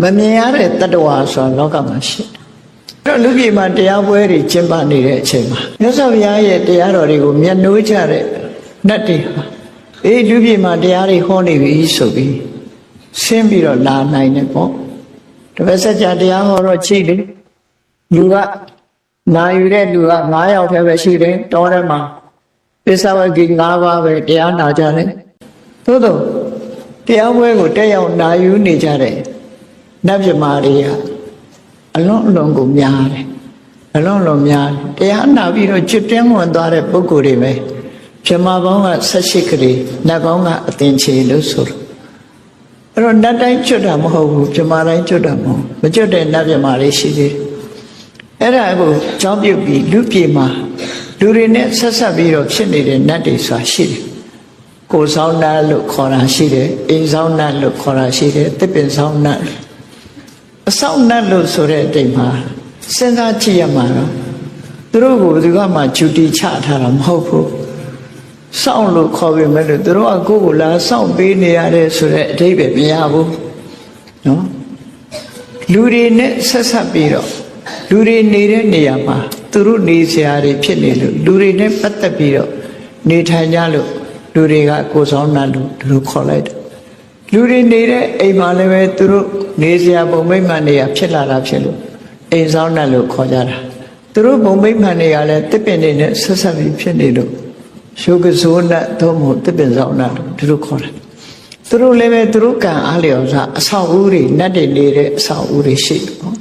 မမြင်ရတဲ့တတ္တဝါဆိုတာလောကမှာရှိတယ်အဲ့တော့လူပြည်မှာတရားပွဲတွေကျင်းပနေတဲ့အချိန်မှာမြတ်စွာဘုရားရဲ့တရားတော်တွေကိုမျက်နှိုးကြတဲ့နတ်တွေဟာလူပြည်မှာတရားတွေဟောနေပြီဆိုပြီးဆင်းပြီးတော့လာနိုင်တယ်ပေါ့တပည့်စัจ जा တရားဟောတော့ချိတယ်လူကနာယူတဲ့လူက9ယောက်တည်းပဲရှိတယ်တောထဲမှာပစ္စဝဂီ9ပါးပဲတရားနာကြတယ်သို့တော့တရားပွဲကိုတက်ရောက်နာယူနေကြတဲ့နတ်မြမာတွေကအလွန်အလွန်ကိုများတယ်အလွန်အလွန်များတယ်တရားနာပြီးတော့ကျွတ်တင်းဝင်သွားတဲ့ပုဂ္ဂိုလ်တွေပဲမြမာပေါင်းက18ခရီးနတ်ပေါင်းကအသင်္ချေလို့ဆိုတော့အဲ့တော့နတ်တိုင်းကျွတ်တာမဟုတ်ဘူးမြမာတိုင်းကျွတ်တာမဟုတ်မကျွတ်တဲ့နတ်မြမာတွေရှိသေးတယ်အဲ့ဒါကိုကြောင်းပြုတ်ပြီးလူပြေမှာလူတွေနဲ့ဆက်ဆက်ပြီးတော့ဖြစ်နေတဲ့နတ်တွေဆိုတာရှိတယ်ကိုယ်ဆောင်နတ်လို့ခေါ်တာရှိတယ်အိမ်ဆောင်နတ်လို့ခေါ်တာရှိတယ်တစ်ပင်ဆောင်နတ်အဆောင်နတ်လို့ဆိုတဲ့အတိတ်မှာစဉ်းစားကြည့်ရမှာတော့သူတို့ကိုဒီကမှဂျူတီချထားတာမဟုတ်ဘူးစောင့်လို့ခေါ်ပေမဲ့လို့သူတို့ကကိုယ့်ကိုလာစောင့်ပေးနေရတယ်ဆိုတဲ့အတိတ်ပဲမရဘူးနော်လူတွေနဲ့ဆက်ဆက်ပြီးတော့လူတွေနေတဲ့နေရာမှာသူတို့နေစရာတွေဖြစ်နေလို့လူတွေနဲ့ပတ်သက်ပြီးတော့နေထိုင်ကြလို့လူတွေကကိုယ်ဆောင်နတ်လို့သူတို့ခေါ်လိုက်တယ်လူတွေနေတဲ့အိမ်မှာလည်းပဲသူတို့နေစရာပုံမိမ့်မှန်တွေကဖြစ်လာတာဖြစ်လို့အိမ်ဆောင်နတ်လို့ခေါ်ကြတာသူတို့ပုံမိမ့်မှန်တွေကလည်းတစ်ပင်တွေနဲ့ဆက်ဆက်ပြီးဖြစ်နေလို့ရှုကစိုးနတ်သို့မဟုတ်တစ်ပင်ဆောင်နတ်လို့သူတို့ခေါ်တယ်သူတို့လည်းပဲသူတို့ကံအားလျော်စွာအဆောက်အဦတွေနတ်တွေနေတဲ့အဆောက်အဦတွေရှိတယ်ပေါ့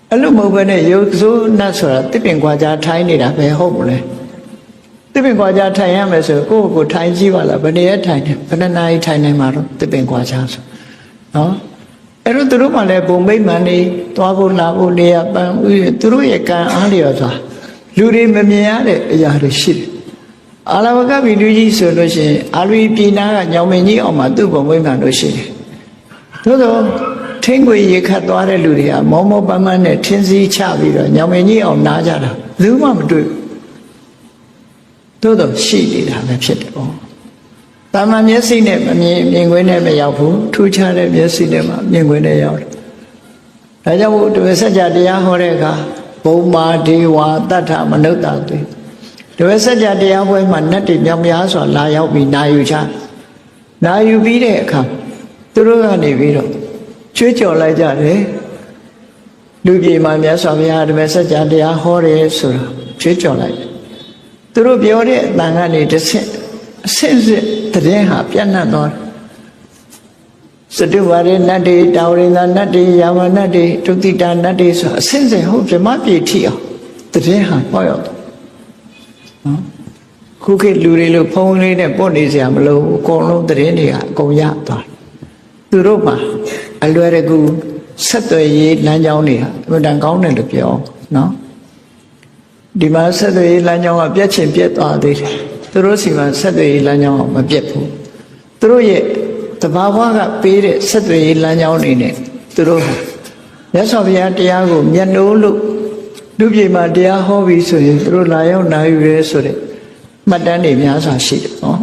အဲ့လိုမဟုတ်ဘဲနဲ့ရုပ်စိုးနတ်ဆိုတာတစ်ပင်ကွာကြားထိုင်းနေတာပဲဟုတ်မလဲတစ်ပင်ကွာကြားထိုင်ရမယ်ဆိုကိုယ့်ကိုယ်ထိုင်ကြည့်ပါလားဘယ်နည်းထိုင်တယ်ဘယ်နှနာရီထိုင်နိုင်မှာတော့တစ်ပင်ကွာကြားဆိုနော်အဲ့တော့သူတို့မှလည်းဘုံမိတ်မှန်နေသွားဖို့လာဖို့နေရပန်းဥသူတို့ရဲ့ကံအားလျော်စွာလူတွေမမြင်ရတဲ့အရာတွေရှိတယ်အာလဝကဗီလူကြီးဆိုလို့ရှိရင်အာလူပြည်နာကညောင်မင်းကြီးအောင်မှာသူ့ဘုံမိတ်မှန်လို့ရှိတယ်သို့တော့ထင်းခွေရေခတ်သွားတဲ့လူတွေကမောမောပန်းပန်းနဲ့ထင်းစည်းချပြီးတော့ညောင်မင်းကြီးအောင်နားကြတာဘယ်သူမှမတွေ့သို့တော့ရှိနေတာပဲဖြစ်တယ်ပေါ့တာမန်မျက်စိနဲ့မမြင်ခွင့်နဲ့မရောက်ဘူးထူးခြားတဲ့မျက်စိနဲ့မှမြင်ခွင့်နဲ့ရောက်တယ်ဒါကြောင့်မို့တပည့်စัจ जा တရားဟောတဲ့အခါဘုံမာဒေဝတတ္ထမနုဿတာတွေတပည့်စัจ जा တရားပွဲမှာနတ်တွေမြောက်များစွာလာရောက်ပြီးနာယူချနာယူပြီးတဲ့အခါသူတို့ကနေပြီးတော့ကျွေးကြော်လိုက်ကြတယ်လူပြည်မှာမြတ်စွာဘုရားတပည့်စัจ जा တရားဟောတယ်ဆိုတာကျွေးကြော်လိုက်သူတို့ပြောတဲ့အတန်ကနေတစ်ဆင့်အစစ်စစ်တည်င်းဟာပြန့်နှံ့သွားတယ်စတုဝါရေနတ်တွေတာဝရိန္ဒနတ်တွေယာမနတ်တွေဒုတိတနတ်တွေဆိုအစစ်စစ်ဟုတ်ဗြဟ္မပြေထိအောင်တည်င်းဟာပေါ့ရောက်တယ်နော်ခုခေတ်လူတွေလို့ဖုံးလေးနဲ့ပို့နေစရာမလိုဘူးအကုန်လုံးတည်င်းတွေကအကုန်ရသွားသူတို့မှာအလွယ်တကူဆက်သွယ်ရေးလမ်းကြောင်းတွေဟာအမှန်တန်ကောင်းတယ်လို့ပြောနော်ဒီမှာဆက်သွယ်ရေးလမ်းကြောင်းကပြတ်ချင်ပြတ်သွားသေးတယ်သူတို့စီမှာဆက်သွယ်ရေးလမ်းကြောင်းကမပြတ်ဘူးသူတို့ရဲ့တဘာဝကပေးတဲ့ဆက်သွယ်ရေးလမ်းကြောင်းတွေနဲ့သူတို့ဟာမြတ်စွာဘုရားတရားကိုမျက်နှိုးလို့လူပြည်မှာတရားဟောပြီးဆိုရင်သူတို့လာရောက်နာယူရဲဆိုတဲ့မှတ်တမ်းတွေများစွာရှိတယ်နော်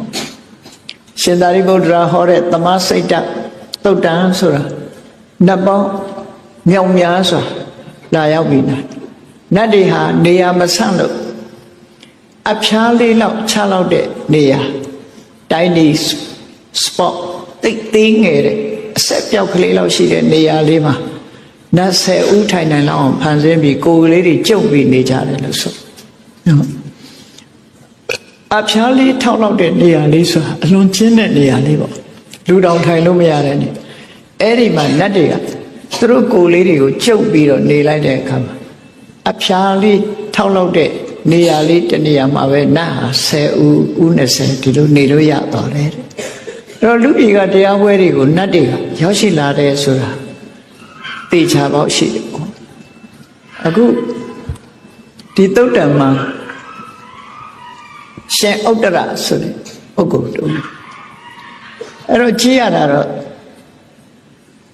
ရှင်သာရိပုတ္တရာဟောတဲ့သမစိတ်တသုတ်တံဆိုတာနတ်ပေါင်းမြောက်များစွာလာရောက်ပြီးနာနတ်တွေဟာနေရာမဆန့်လို့အဖျားလေးလောက်ချလောက်တဲ့နေရာတိုင်းဒီ spot တိတ်သေးငယ်တဲ့အဆက်ပြောက်ကလေးလောက်ရှိတဲ့နေရာလေးမှာနတ်10ဦးထိုင်နိုင်လောက်အောင်ဖန်ဆင်းပြီးကိုယ်ကလေးတွေကျုပ်ပြီးနေကြတယ်လို့ဆိုနော်အဖျားလေးထောက်လောက်တဲ့နေရာလေးဆိုတာအလွန်ကျဉ်းတဲ့နေရာလေးပေါ့လူတောင်ထိုင်လို့မရတဲ့နေအဲ့ဒီမှာနတ်တွေကသူတို့ကိုယ်လေးတွေကိုကျုပ်ပြီးတော့နေလိုက်တဲ့အခါမှာအဖျားလေးထောက်လောက်တဲ့နေရာလေးတနေရာမှာပဲနတ်ဟာ10ဦး20ဒီလိုနေလို့ရသွားတယ်တဲ့အဲ့တော့လူပြည်ကတရားပွဲတွေကိုနတ်တွေကရောက်ရှိလာတယ်ဆိုတာသိချပေါက်ရှိတယ်ပေါ့အခုဒီသုတ်တံမှာရှင်ဥတ္တရဆိုတဲ့ပုဂ္ဂိုလ်တို့အဲ့တော့ကြည့်ရတာတော့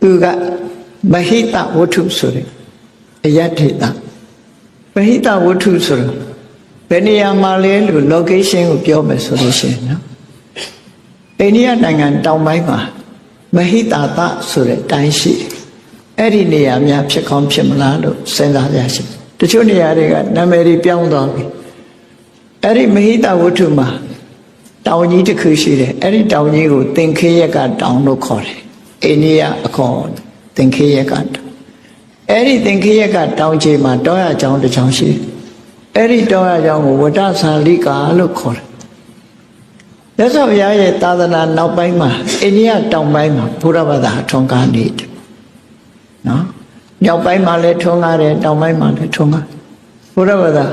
သူကမဟိတဝတ္ထုဆိုတဲ့အယတ္ထိတမဟိတဝတ္ထုဆိုတော့ဘယ်နေရာမှာလဲလို့ location ကိုပြောမယ်ဆိုလို့ရှိရင်နော်အိန္ဒိယနိုင်ငံတောင်ပိုင်းမှာမဟိတာသဆိုတဲ့တိုင်းရှိတယ် အဲ့ဒီနေရာများဖြစ်ကောင်းဖြစ်မလားလို့စဉ်းစားရရှိတချို့နေရာတွေကနာမည်တွေပြောင်းသွားပြီအဲ့ဒီမဟိတဝတ္ထုမှာတောင်ကြီးတစ်ခုရှိတယ်အဲ့ဒီတောင်ကြီးကိုသင်္ခေယကတောင်လို့ခေါ်တယ်အိန္ဒိယအခေါ်သင်္ခေယကတောင်အဲ့ဒီသင်္ခေယကတောင်ကြီးမှာတောရကျောင်းတစ်ကျောင်းရှိအဲ့ဒီတောရကျောင်းကိုဝတ္တသန္လိကာလို့ခေါ်တယ်မြတ်စွာဘုရားရဲ့သာသနာနောက်ပိုင်းမှာအိန္ဒိယတောင်ပိုင်းမှာဘုရားဘာသာထွန်းကားနေတယ်နော်မြောက်ပိုင်းမှာလည်းထွန်းကားတယ်တောင်ပိုင်းမှာလည်းထွန်းကားဘုရားဘာသာ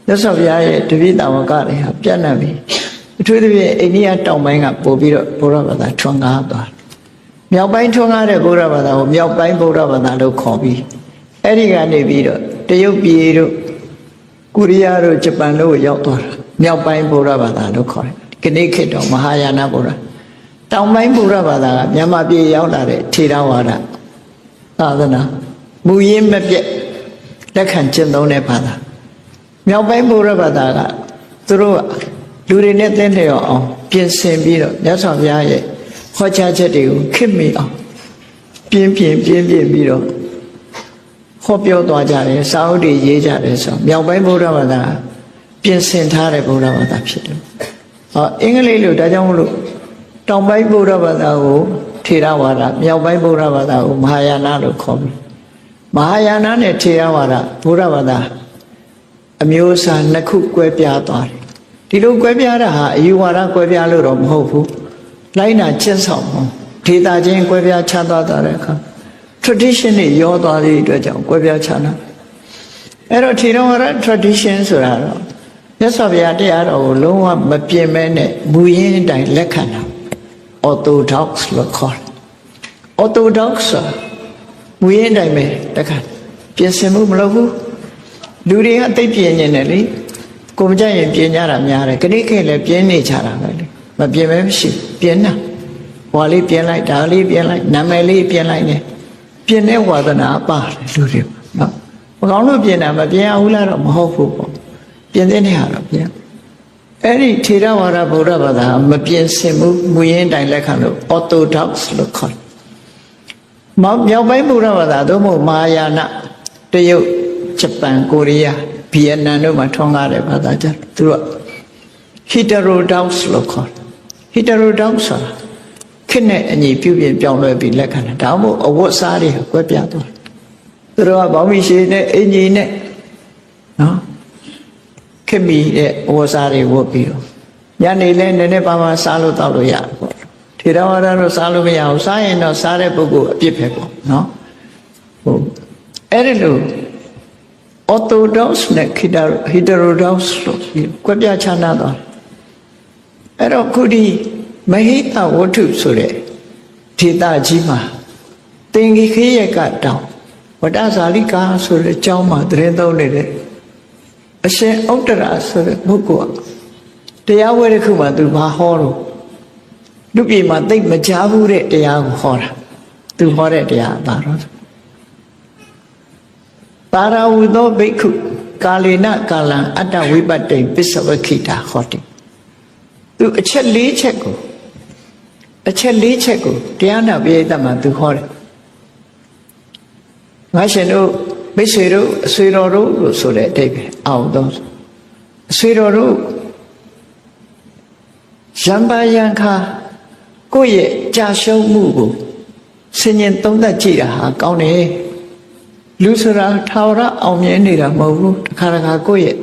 မြတ်စွာဘုရားရဲ့တပည့်တော်ကတွေဟာပြန့်နှံ့ပြီးအထူးသဖြင့်အိန္ဒိယတောင်ပိုင်းကပို့ပြီးတော့ဘုရားဘာသာထွန်းကားသွားမြောက်ပိုင်းထွန်းကားတဲ့ဘုရားဘာသာကိုမြောက်ပိုင်းဘုရားဘာသာလို့ခေါ်ပြီးအဲ့ဒီကနေပြီးတော့တရုတ်ပြည်တို့ကိုရီးယားတို့ဂျပန်တို့ရောက်သွားတာမြောက်ပိုင်းဘုရားဘာသာလို့ခေါ်တယ်ခဏခေတ်တော့မဟာယာနဘုရားတောင်ပိုင်းဘုရားဘာသာကမြန်မာပြည်ရောက်လာတဲ့ထေရဝါဒသာသနာမူရင်းမပြတ်လက်ခံကျင့်သုံးတဲ့ဘာသာမြောက်ပိုင်းဘုရားဘာသာကသူတို့ကလူတွေနဲ့သင်လျော်အောင်ပြင်ဆင်ပြီးတော့မြတ်စွာဘုရားရဲ့ဟောကြားချက်တွေကိုခေတ်မီအောင်ပြင်းပြီးတော့ဟောပြောသွားကြတယ်စာအုပ်တွေရေးကြတယ်ဆိုမြောက်ပိုင်းဘုရားဘာသာပြင်ဆင်ထားတဲ့ဘုရားဘာသာဖြစ်တယ်အင်္ဂလိပ်လိုဒါကြောင့်မလို့တောင်ပိုင်းဗုဒ္ဓဘာသာကိုထေရဝါဒမြောက်ပိုင်းဗုဒ္ဓဘာသာကိုမဟာယာနလို့ခေါ်ပြီးမဟာယာနနဲ့ထေရဝါဒဗုဒ္ဓဘာသာအမျိုးအစားနှစ်ခုကွဲပြားသွားတယ်ဒီလိုကွဲပြားတာဟာအယူဝါဒကွဲပြားလို့တော့မဟုတ်ဘူးလိုက်နာကျင့်ဆောင်မှုဒေတာချင်းကွဲပြားခြားသွားတဲ့အခါ tradition တွေရောသွားတဲ့အတွက်ကြောင့်ကွဲပြားခြားနာအဲ့တော့ထေရဝါဒ tradition ဆိုတာတော့မြတ်စွာဘုရားတရားတော်ကိုလုံးဝမပြင်မဲနဲ့မူရင်းအတိုင်းလက်ခံတာ orthodox လို့ခေါ်တယ် orthodox မူရင်းအတိုင်းပဲလက်ခံပြင်ဆင်မှုမလုပ်ဘူးလူတွေကသိပြင်နေတယ်လေကိုမကြရင်ပြင်ကြတာများတယ်ခဏခေတ်လည်းပြင်နေကြတာပဲလေမပြင်မဲမရှိပြင်တာဟွာလေးပြင်လိုက်ဒါလေးပြင်လိုက်နာမည်လေးပြင်လိုက်နေပြင်တဲ့ဝါသနာပါတယ်လူတွေနော်မကောင်းလို့ပြင်တာမပြင်အောင်လားတော့မဟုတ်ဘူးပေါ့ပြင်တဲ့နေရာတော့ပြင်အဲ့ဒီထေရဝါဒဗုဒ္ဓဘာသာမပြင်ဆင်ဘူးမူရင်းတိုင်းလက်ခံလို့ orthodox လို့ခေါ်မြောက်ပိုင်းဗုဒ္ဓဘာသာသို့မဟုတ်မဟာယာနတရုတ်ဂျပန်ကိုရီးယားဗီယက်နမ်တို့မှာထွန်းကားတဲ့ဘာသာကြသူတို့ heterodox လို့ခေါ် heterodox ဆိုတာခေတ်နဲ့အညီပြုပြင်ပြောင်းလဲပြီးလက်ခံတာဒါမှမဟုတ်အဝတ်စားတွေကွဲပြားသွားသူတို့ကဘောင်းမီရှည်နဲ့အင်ကြီးနဲ့နော်ခေတ်မီတဲ့ဝတ်စားတွေဝတ်ပြီးတော့ညနေလဲနည်းနည်းပါးပါးစားလို့တောက်လို့ရတယ်ပေါ့ထေရဝါဒတော့စားလို့မရဘူးစားရင်တော့စားတဲ့ပုဂ္ဂိုလ်အပြစ်ပဲပေါ့နော်ဟုတ်အဲ့ဒီလို orthodox နဲ့ heterodox လို့ကွဲပြားခြားနားသွားအဲ့တော့ခုဒီမဟိတဝတ္ထုဆိုတဲ့ဒေသကြီးမှာသင်္ကေခေယကတောင်ဝတ္တဇာလိကာဆိုတဲ့အကြောင်းမှာသတင်းသုံးနေတယ်အရှင်ဥတ္တရာဆိုတဲ့ပုဂ္ဂိုလ်တရားဝဲတစ်ခုမှသူဘာဟောလို့လူပြေမှာသိမကြားဘူးတဲ့တရားကိုဟောတာသူဟောတဲ့တရားဘာတော့ပါရဝုသောဘိက္ခုကာလေနကာလံအတ္တဝိပတ္တိပစ္စဝခိတာဟောတိသူအချက်၄ချက်ကိုတရားနာပိဋကမှာသူဟောတယ်ငါရှင်တို့မိတ်ဆွေတို့အဆွေတော်တို့လို့ဆိုတဲ့အတိတ်ပဲအောင်တော့အဆွေတော်တို့ရံပါယံခါကိုယ့်ရဲ့ကြာရှုံးမှုကိုဆင်ញင်သုံးသပ်ကြည့်တာဟာကောင်းတယ်လူဆိုတာထာဝရအောင်မြင်နေတာမဟုတ်ဘူးတစ်ခါတစ်ခါကိုယ့်ရဲ့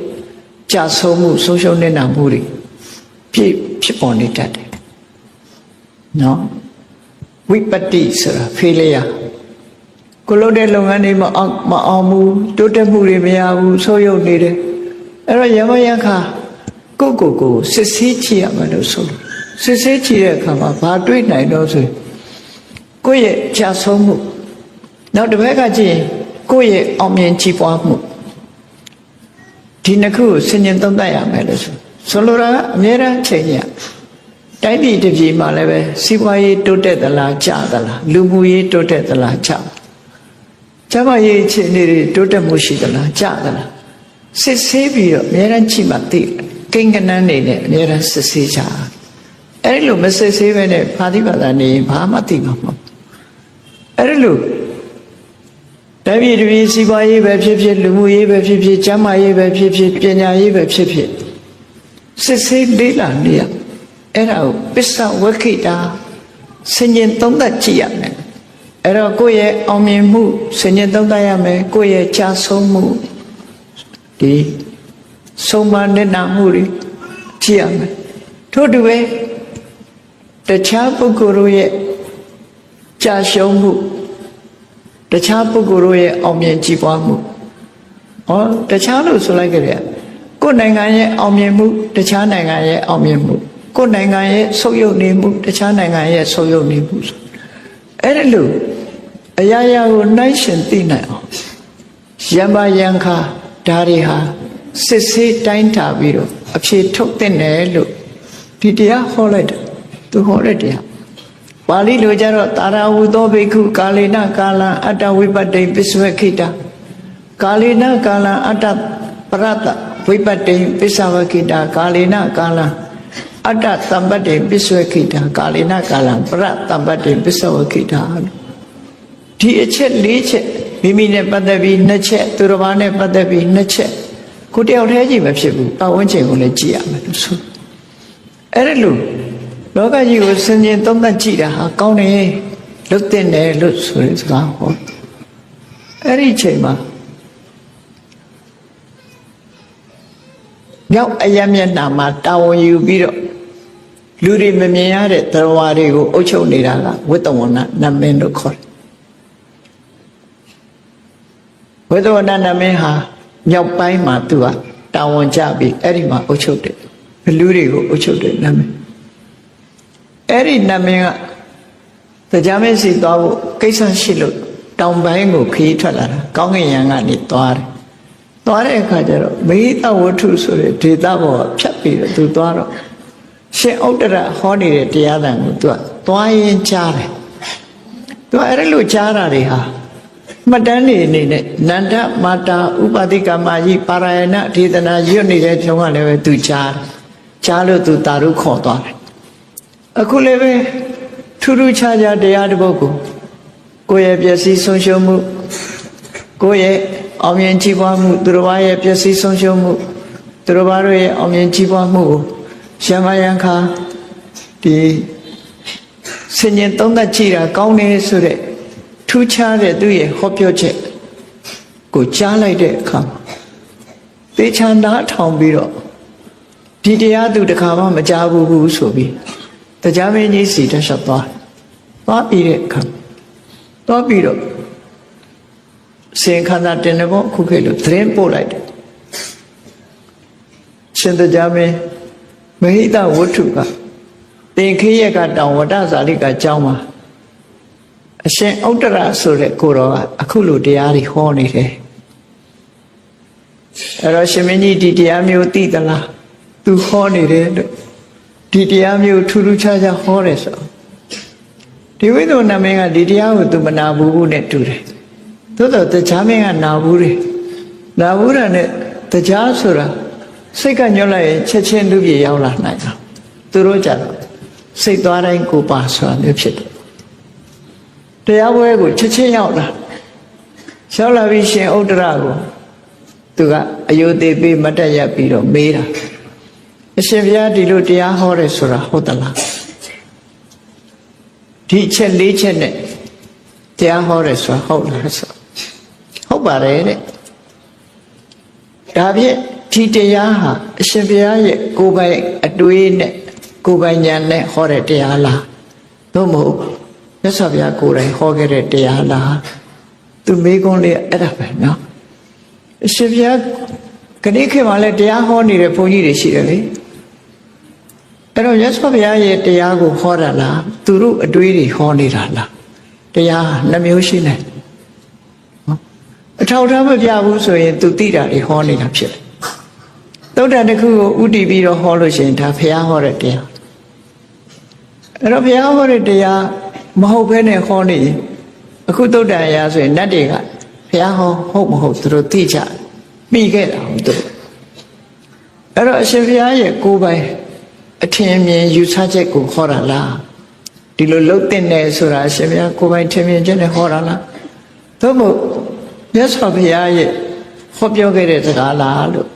ကြာဆုံးမှုဆုံးရှုံးနေတာမှုတွေဖြစ်ပေါ်နေတတ်တယ်နော်ဝိပတ္တိဆိုတာfailureကိုလုပ်တဲ့လုပ်ငန်းတွေမအောင်ဘူးတိုးတက်မှုတွေမရဘူးဆိုးရုံနေတယ်အဲ့တော့ယမယခါကိုစစ်ဆေးကြည့်ရမယ်လို့ဆိုလို့စစ်ဆေးကြည့်တဲ့အခါမှာဘာတွေ့နိုင်တော့ဆိုကိုယ့်ရဲ့ကြာဆုံးမှုနောက်တစ်ဘက်ကကြည့်ရင်ကိုယ့်ရဲ့အောင်မြင်ကြီးပွားမှုဒီနှစ်ခုကိုဆင်ញင်သုံးသပ်ရမယ်လို့ဆိုလိုတာကအများအားချိန်ရတိုင်းပြည်တစ်ပြည်မှာလည်းပဲစီးပွားရေးတိုးတက်သလားကျသလားလူမှုရေးတိုးတက်သလားကျကျမရေးအခြေအနေတွေတိုးတက်မှုရှိသလားကျသလားစစ်ဆေးပြီးတော့အများအားကြည့်မှသိကိန်းကနန်းနေနဲ့အများအားစစ်ဆေးကြအဲ့ဒီလိုမစစ်ဆေးဘဲနဲ့ဖာတိဘာသာနေရင်ဘာမှသိမှာမဟုတ်အဲ့ဒီလို တိုင်းပြည်တစ်ပြည်စီးပွားရေးပဲဖြစ်ဖြစ်လူမှုရေးပဲဖြစ်ဖြစ်ကျန်းမာရေးပဲဖြစ်ဖြစ်ပညာရေးပဲဖြစ်ဖြစ်စစ်ဆေးလေ့လာနေရအဲ့ဒါကိုပစ္စဝက္ခိတာဆင်ញင်သုံးသပ်ကြည့်ရမယ်အဲ့တော့ကိုယ့်ရဲ့အောင်မြင်မှုဆင်ញင်သုံးသပ်ရမယ်ကိုယ့်ရဲ့ကြာဆုံးမှုဒီဆုံးမနစ်နာမှုတွေကြည့်ရမယ်ထို့တူပဲတခြားပုဂ္ဂိုလ်တို့ရဲ့ကြာရှုံးမှုတခြားပုဂ္ဂိုလ်တို့ရဲ့အောင်မြင်ကြည်ပွားမှုတခြားလို့ဆိုလိုက်ကြတယ်ကိုယ်နိုင်ငံရဲ့အောင်မြင်မှုတခြားနိုင်ငံရဲ့အောင်မြင်မှုကိုယ်နိုင်ငံရဲ့ဆုပ်ယုပ်နေမှုတခြားနိုင်ငံရဲ့ဆုပ်ယုပ်နေမှုဆိုအဲ့ဒါလို့အရာရာကိုနှိုင်းရှင်သိနိုင်အောင်ယံပါယံခါဒါတွေဟာစစ်ဆေးတိုင်းထားပြီးတော့အဖြေထုတ်တဲ့နယ်လို့ဒီတရားဟောလိုက်တယ်သူဟောတဲ့တရားပါဠိလိုကြတော့တာရာဝုသောဘိက္ခုကာလေနကာလံအတ္တဝိပတ္တိပစ္စဝခိတာကာလေနကာလံအတ္တပရတ္တဝိပတ္တိပစ္စဝခိတာကာလေနကာလံအတ္တသမ္ပတ္တိပစ္စဝခိတာကာလေနကာလံပရတ္တသမ္ပတ္တိပစ္စဝခိတာဒီအချက်၄ချက်မိမိနဲ့ပတ်သက်ပြီး၂ချက်သူတစ်ပါးနဲ့ပတ်သက်ပြီး၂ချက်ကိုတယောက်တည်းကြည့်မဖြစ်ဘူးပတ်ဝန်းကျင်ကိုလည်းကြည့်ရမယ်လို့ဆိုအဲ့ဒါလို့လောကကြီးကိုဆင်ခြင်သုံးသပ်ကြည့်တာဟာကောင်းတယ်လွတ်တဲ့တယ်လို့ဆိုတဲ့စကားဟောအဲ့ဒီအချိန်မှာမြောက်အယမျက်နှာမှာတာဝန်ယူပြီးတော့လူတွေမမြင်ရတဲ့သရဝါတွေကိုအုပ်ချုပ်နေတာကဝိတ္တဝဏနမင်းတို့ခေါ်တယ်ဝိတ္တဝဏနမင်းဟာမြောက်ပိုင်းမှာသူကတာဝန်ကျပြီးအဲ့ဒီမှာအုပ်ချုပ်တယ်လူတွေကိုအုပ်ချုပ်တယ်နမင်းအဲ့ဒီနမင်းကတရားမင်းစီသွားဖို့ကိစ္စရှိလို့တောင်ပိုင်းကိုခရီးထွက်လာတာကောင်းကင်ယံကနေသွားတယ်သွားတဲ့အခါကျတော့မေဟိတဝတ္ထုဆိုတဲ့ဒေသဘောဖြတ်ပြီးတော့သူသွားတော့ရှင်ဥတ္တရဟောနေတဲ့တရားသံကိုသူကသွားရင်ကြားတယ်သူအဲ့ဒါလို့ကြားတာတွေဟာမှတ်တမ်းနေအနေနဲ့နန္ဒမာတာဥပတိကမကြီးပါရယဏဒေသနာရွတ်နေတဲ့ဖြုံးကလည်းပဲသူကြားလို့သူတာရုခေါ်သွားတယ်အခုလည်းပဲထူးထူးခြားခြားတရားတစ်ပုဒ်ကိုယ့်ရဲ့ပျက်စီးဆုံးရှုံးမှုကိုယ့်ရဲ့အောင်မြင်ကြီးပွားမှုသူတစ်ပါးရဲ့ပျက်စီးဆုံးရှုံးမှုသူတစ်ပါးတို့ရဲ့အောင်မြင်ကြီးပွားမှုကိုယံမယံခါဒီဆင်ញင်သုံးသပ်ကြည့်တာကောင်းတယ်ဆိုတဲ့ထူးခြားတဲ့သူရဲ့ဟောပြောချက်ကိုကြားလိုက်တဲ့အခါသေချာနားထောင်ပြီးတော့ဒီတရားသူတစ်ခါမှမကြားဘူးဆိုပြီးတရားမင်းကြီးစီတက်လျှောက်သွားပြီးတဲ့အခါသွားပြီးတော့စင်ခန္ဓာတင်တယ်ပေါ့ခုခေတ်လို့သတင်းပို့လိုက်တယ်ရှင်တရားမင်းမဟိတဝတ္ထုကသင်္ခေယကတောင်ဝတ္တဇာလိကကျောင်းမှာအရှင်ဥတ္တရဆိုတဲ့ကိုတော်ကအခုလိုတရားတွေဟောနေတယ်အဲ့တော့ရှင်မင်းကြီးဒီတရားမျိုးသိသလားသူဟောနေတယ်လို့ဒီတရားမျိုးထူးထူးခြားခြားဟောတယ်ဆိုဒီဝိသုဏမင်းကဒီတရားကိုသူမနာဘူးနဲ့တူတယ်သို့တော့တရားမင်းကနာဘူးတယ်နာဘူးတာနဲ့တရားဆိုတာစိတ်ကညှို့လိုက်ရင်ချက်ချင်းလူပြေရောက်လာနိုင်တာသူတို့ကြတော့စိတ်သွားတိုင်းကိုပါဆိုတာမျိုးဖြစ်တယ်တရားပွဲကိုချက်ချင်းရောက်လာပြီးရှင်ဥတ္တရကိုသူကအယုသေးပေးမတ်တက်ရပ်ပြီးတော့မေးတာအရှင်ဘုရားဒီလိုတရားဟောတယ်ဆိုတာဟုတ်သလားဒီချက်၄ချက်နဲ့တရားဟောတယ်ဆိုတာဟုတ်လားဆိုဟုတ်ပါတယ်တဲ့ဒါဖြင့်ဒီတရားဟာအရှင်ဘုရားရဲ့ကိုယ်ပိုင်အတွေးနဲ့ကိုယ်ပိုင်ဉာဏ်နဲ့ဟောတဲ့တရားလားသို့မဟုတ်မြတ်စွာဘုရားကိုယ်တိုင်ဟောခဲ့တဲ့တရားလားသူမေးခွန်းလေးအဲ့ဒါပဲနော်အရှင်ဘုရားခဏခေတ်မှာလည်းတရားဟောနေတဲ့ဘုန်းကြီးတွေရှိတယ်လေအဲ့တော့မြတ်စွာဘုရားရဲ့တရားကိုဟောတာလားသူတို့အတွေးတွေဟောနေတာလားတရားနှမျိုးရှိနေအထောက်ထားမပြဘူးဆိုရင်သူသိတာတွေဟောနေတာဖြစ်တယ်သုတ္တန်တစ်ခုကိုဥတည်ပြီးတော့ဟောလို့ရှိရင်ဒါဘုရားဟောတဲ့တရားအဲ့တော့ဘုရားဟောတဲ့တရားမဟုတ်ဘဲနဲ့ဟောနေရင်အခုသုတ္တန်အရာဆိုရင်နတ်တွေကဘုရားဟောဟုတ်မဟုတ်သူတို့သိကြပြီးခဲ့တာဟုတ်သူအဲ့တော့အရှင်ဘုရားရဲ့ကိုယ်ပိုင်အထင်မြင်ယူဆချက်ကိုဟောတာလားဒီလိုလှုပ်တဲ့နယ်ဆိုတာအရှင်ဘုရားကိုယ်ပိုင်ထင်မြင်ချက်နဲ့ဟောတာလားသို့မဟုတ် မြတ်စွာဘုရားရဲ့ဟောပြောခဲ့တဲ့စကားလားလို့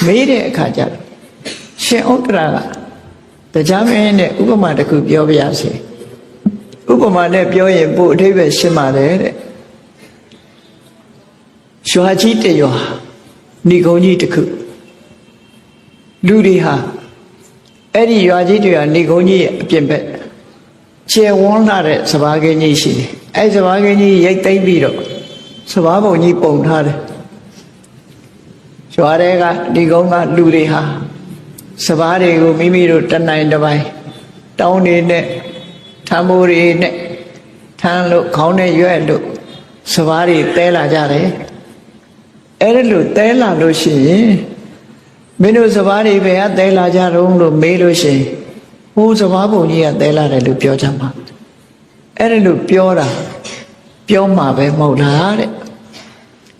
မေးတဲ့အခါကျတော့ရှင်ဥတ္တရာကတရားမင်းနဲ့ဥပမာတစ်ခုပြောပြရစီဥပမာနဲ့ပြောရင်ပို့အဓိပ္ပာယ်ရှင်းပါတယ်တဲ့ရွာကြီးတစ်ရွာဏိကုံးကြီးတစ်ခုလူတွေဟာအဲ့ဒီရွာကြီးတွေကဏိကုံးကြီးရဲ့အပြင်ဘက်ကျယ်ဝန်းလာတဲ့စပါးကင်းကြီးရှိတယ်အဲ့စပါးကင်းကြီးရိတ်သိမ်းပြီးတော့စပါးပုံကြီးပုံထားတယ်ရွာတွေကဏိကုံးကလူတွေဟာစပါးတွေကိုမိမိတို့တနိုင်တစ်ပိုင်းတောင်းနေနဲ့ထမ်းမိုးတွေနဲ့ထမ်းလို့ခေါင်းနဲ့ရွက်လို့စပါးတွေတဲလာကြတယ်အဲ့ဒါလို့တဲလာလို့ရှိရင်မင်းတို့စပါးတွေဘယ်ကတဲလာကြတော့လို့မေးလို့ရှိရင်ဟိုးစပါးပုံကြီးကတဲလာတယ်လို့ပြောကြမှာအဲ့ဒါလို့ပြောမှာပဲမဟုတ်လားတဲ့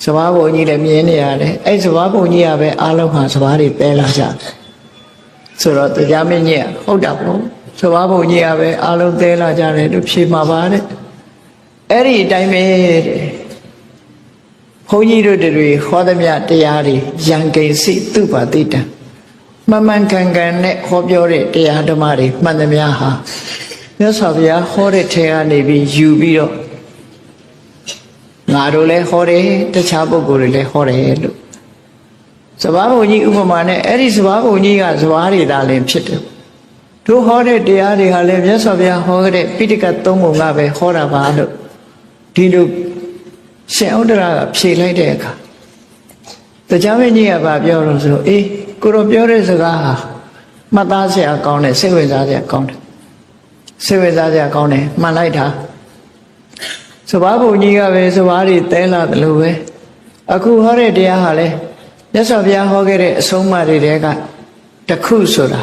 စပါးပုံကြီးလည်းမြင်နေရတယ်အဲ့စပါးပုံကြီးကပဲအားလုံးဟာစပါးတွေတဲလာကြတယ်ဆိုတော့တရားမင်းကြီးကဟုတ်တာပေါ့စပါးပုံကြီးကပဲအားလုံးတဲလာကြတယ်လို့ဖြေမှာပါတဲ့အဲ့ဒီအတိုင်းပဲတဲ့ဘုန်းကြီးတို့တွေဟောသမျှတရားတွေယံကိစီသူပါတိတံမှန်ကန်ကန်နဲ့ဟောပြောတဲ့တရားဓမ္မတွေမှန်သမျှဟာမြတ်စွာဘုရားဟောတဲ့ထဲကနေပြီးယူပြီးတော့ငါတို့လည်းဟောတယ်တခြားပုဂ္ဂိုလ်တွေလည်းဟောတယ်လို့စပါးဘုံကြီးဥပမာနဲ့အဲ့ဒီစပါးဘုံကြီးကစပါးတွေသာလင်ဖြစ်တယ်တို့ဟောတဲ့တရားတွေဟာလည်းမြတ်စွာဘုရားဟောတဲ့ပိဋကတ်သုံးပုံကပဲဟောတာပါလို့ဒီလိုရှင်ဥဒ္ဒရာကဖြေလိုက်တဲ့အခါတရားမင်းကြီးကပြောလို့ဆိုအေးကိုရောပြောတဲ့စကားဟာမှတ်သားစရာကောင်းတယ်စိတ်ဝင်စားစရာကောင်းတယ်စိတ်ဝင်စားစရာကောင်းတယ်မှန်လိုက်တာစပါးဘုံကြီးကပဲစပါးတွေတဲလာတယ်လို့ပဲအခုဟောတဲ့တရားဟာလည်းမြတ်စွာဘုရားဟောခဲ့တဲ့အဆုံးအမတွေတဲကတစ်ခုဆိုတာ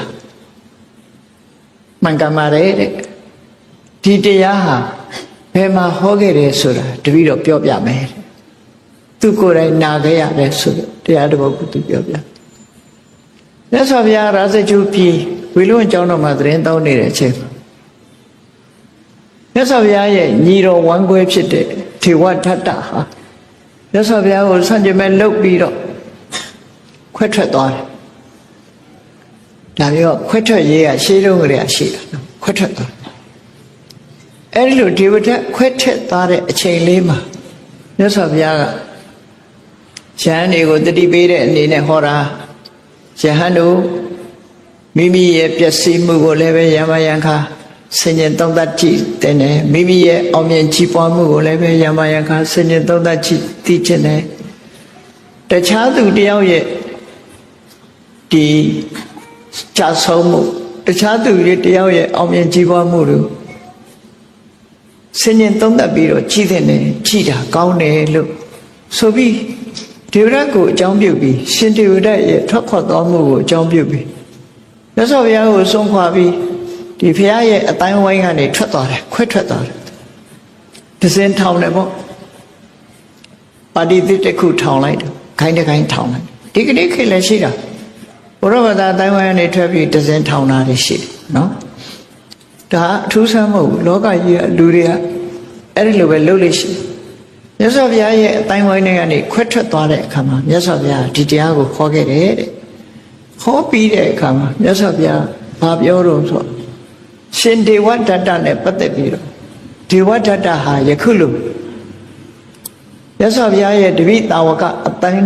မှန်ကန်ပါတယ်တဲ့ဒီတရားဟာဘယ်မှာဟောခဲ့တယ်ဆိုတာတပည့်တော်ပြောပြမယ်သူကိုယ်တိုင်နာခဲ့ရတယ်ဆိုတော့တရားတစ်ပုဒ်ကိုသူပြောပြမြတ်စွာဘုရားရာဇဂုပြည်ဝေလွန်ကျောင်းတော်မှာသတင်းတောင်းနေတဲ့အချိန်မြတ်စွာဘုရားရဲ့ညီတော်ဝမ်းကွဲဖြစ်တဲ့ထေဝထတ္တဟာမြတ်စွာဘုရားကိုဆန့်ကျင်မဲ့လုပ်ပြီးတော့ခွဲထွက်သွားတယ်ဒါပြောခွဲထွက်ရေးကရှေးတုန်းကလေးကရှိတာနော်ခွဲထွက်သွားအဲ့ဒီလိုဒီဝထခွဲထွက်သွားတဲ့အချိန်လေးမှာမြတ်စွာဘုရားကယဟန်တွေကိုတတိပေးတဲ့အနေနဲ့ဟောတာယဟန်တို့မိမိရဲ့ပျက်စီးမှုကိုလည်းပဲယမယံခါဆင်ញင်သုံးသပ်ကြည့်တဲ့နဲ့မိမိရဲ့အောင်မြင်ကြီးပွားမှုကိုလည်းပဲယမယံခါဆင်ញင်သုံးသပ်ကြည့်သိခြင်းနဲ့တခြားသူတယောက်ရဲ့ဒီကြာဆုံးမှုတခြားသူတွေတယောက်ရဲ့အောင်မြင်ကြီးပွားမှုတို့ဆင်ញင်သုံးသပ်ပြီးတော့ကြည့်တဲ့နဲ့ကြည့်တာကောင်းတယ်လို့ဆိုပြီးဒေဝရတ်ကိုအကြောင်းပြုပြီးရှင်ဒေဝရတ်ရဲ့ထွက်ခွာသွားမှုကိုအကြောင်းပြုပြီးမြတ်စွာဘုရားကိုဆုံးခွာပြီးဒီဘုရားရဲ့အတိုင်းဝိုင်းကနေထွက်သွားတယ်ခွဲထွက်သွားတယ်ဒဇင်ထောင်တယ်ပေါ့ပါဠိသစ်တစ်ခုထောင်လိုက်တယ်ခိုင်းတစ်ခိုင်းထောင်လိုက်ဒီကနေ့ခေတ်လည်းရှိတာဘုရားဘာသာအတိုင်းဝိုင်းကနေထွက်ပြီးဒဇင်ထောင်တာတွေရှိတယ်နော်ဒါအထူးဆန်းမဟုတ်ဘူးလောကကြီးကလူတွေကအဲ့ဒီလိုပဲလုပ်လို့ရှိမြတ်စွာဘုရားရဲ့အတိုင်းဝိုင်းတွေကနေခွဲထွက်သွားတဲ့အခါမှာမြတ်စွာဘုရားဒီတရားကိုခေါ်ခဲ့တယ်တဲ့ဟောပြီးတဲ့အခါမှာမြတ်စွာဘုရားဘာပြောတော့ဆိုရှင်ဒေဝဒတ္တနဲ့ပတ်သက်ပြီးတော့ဒေဝဒတ္တဟာယခုလိုမြတ်စွာဘုရားရဲ့တပိတာဝကအတိုင်း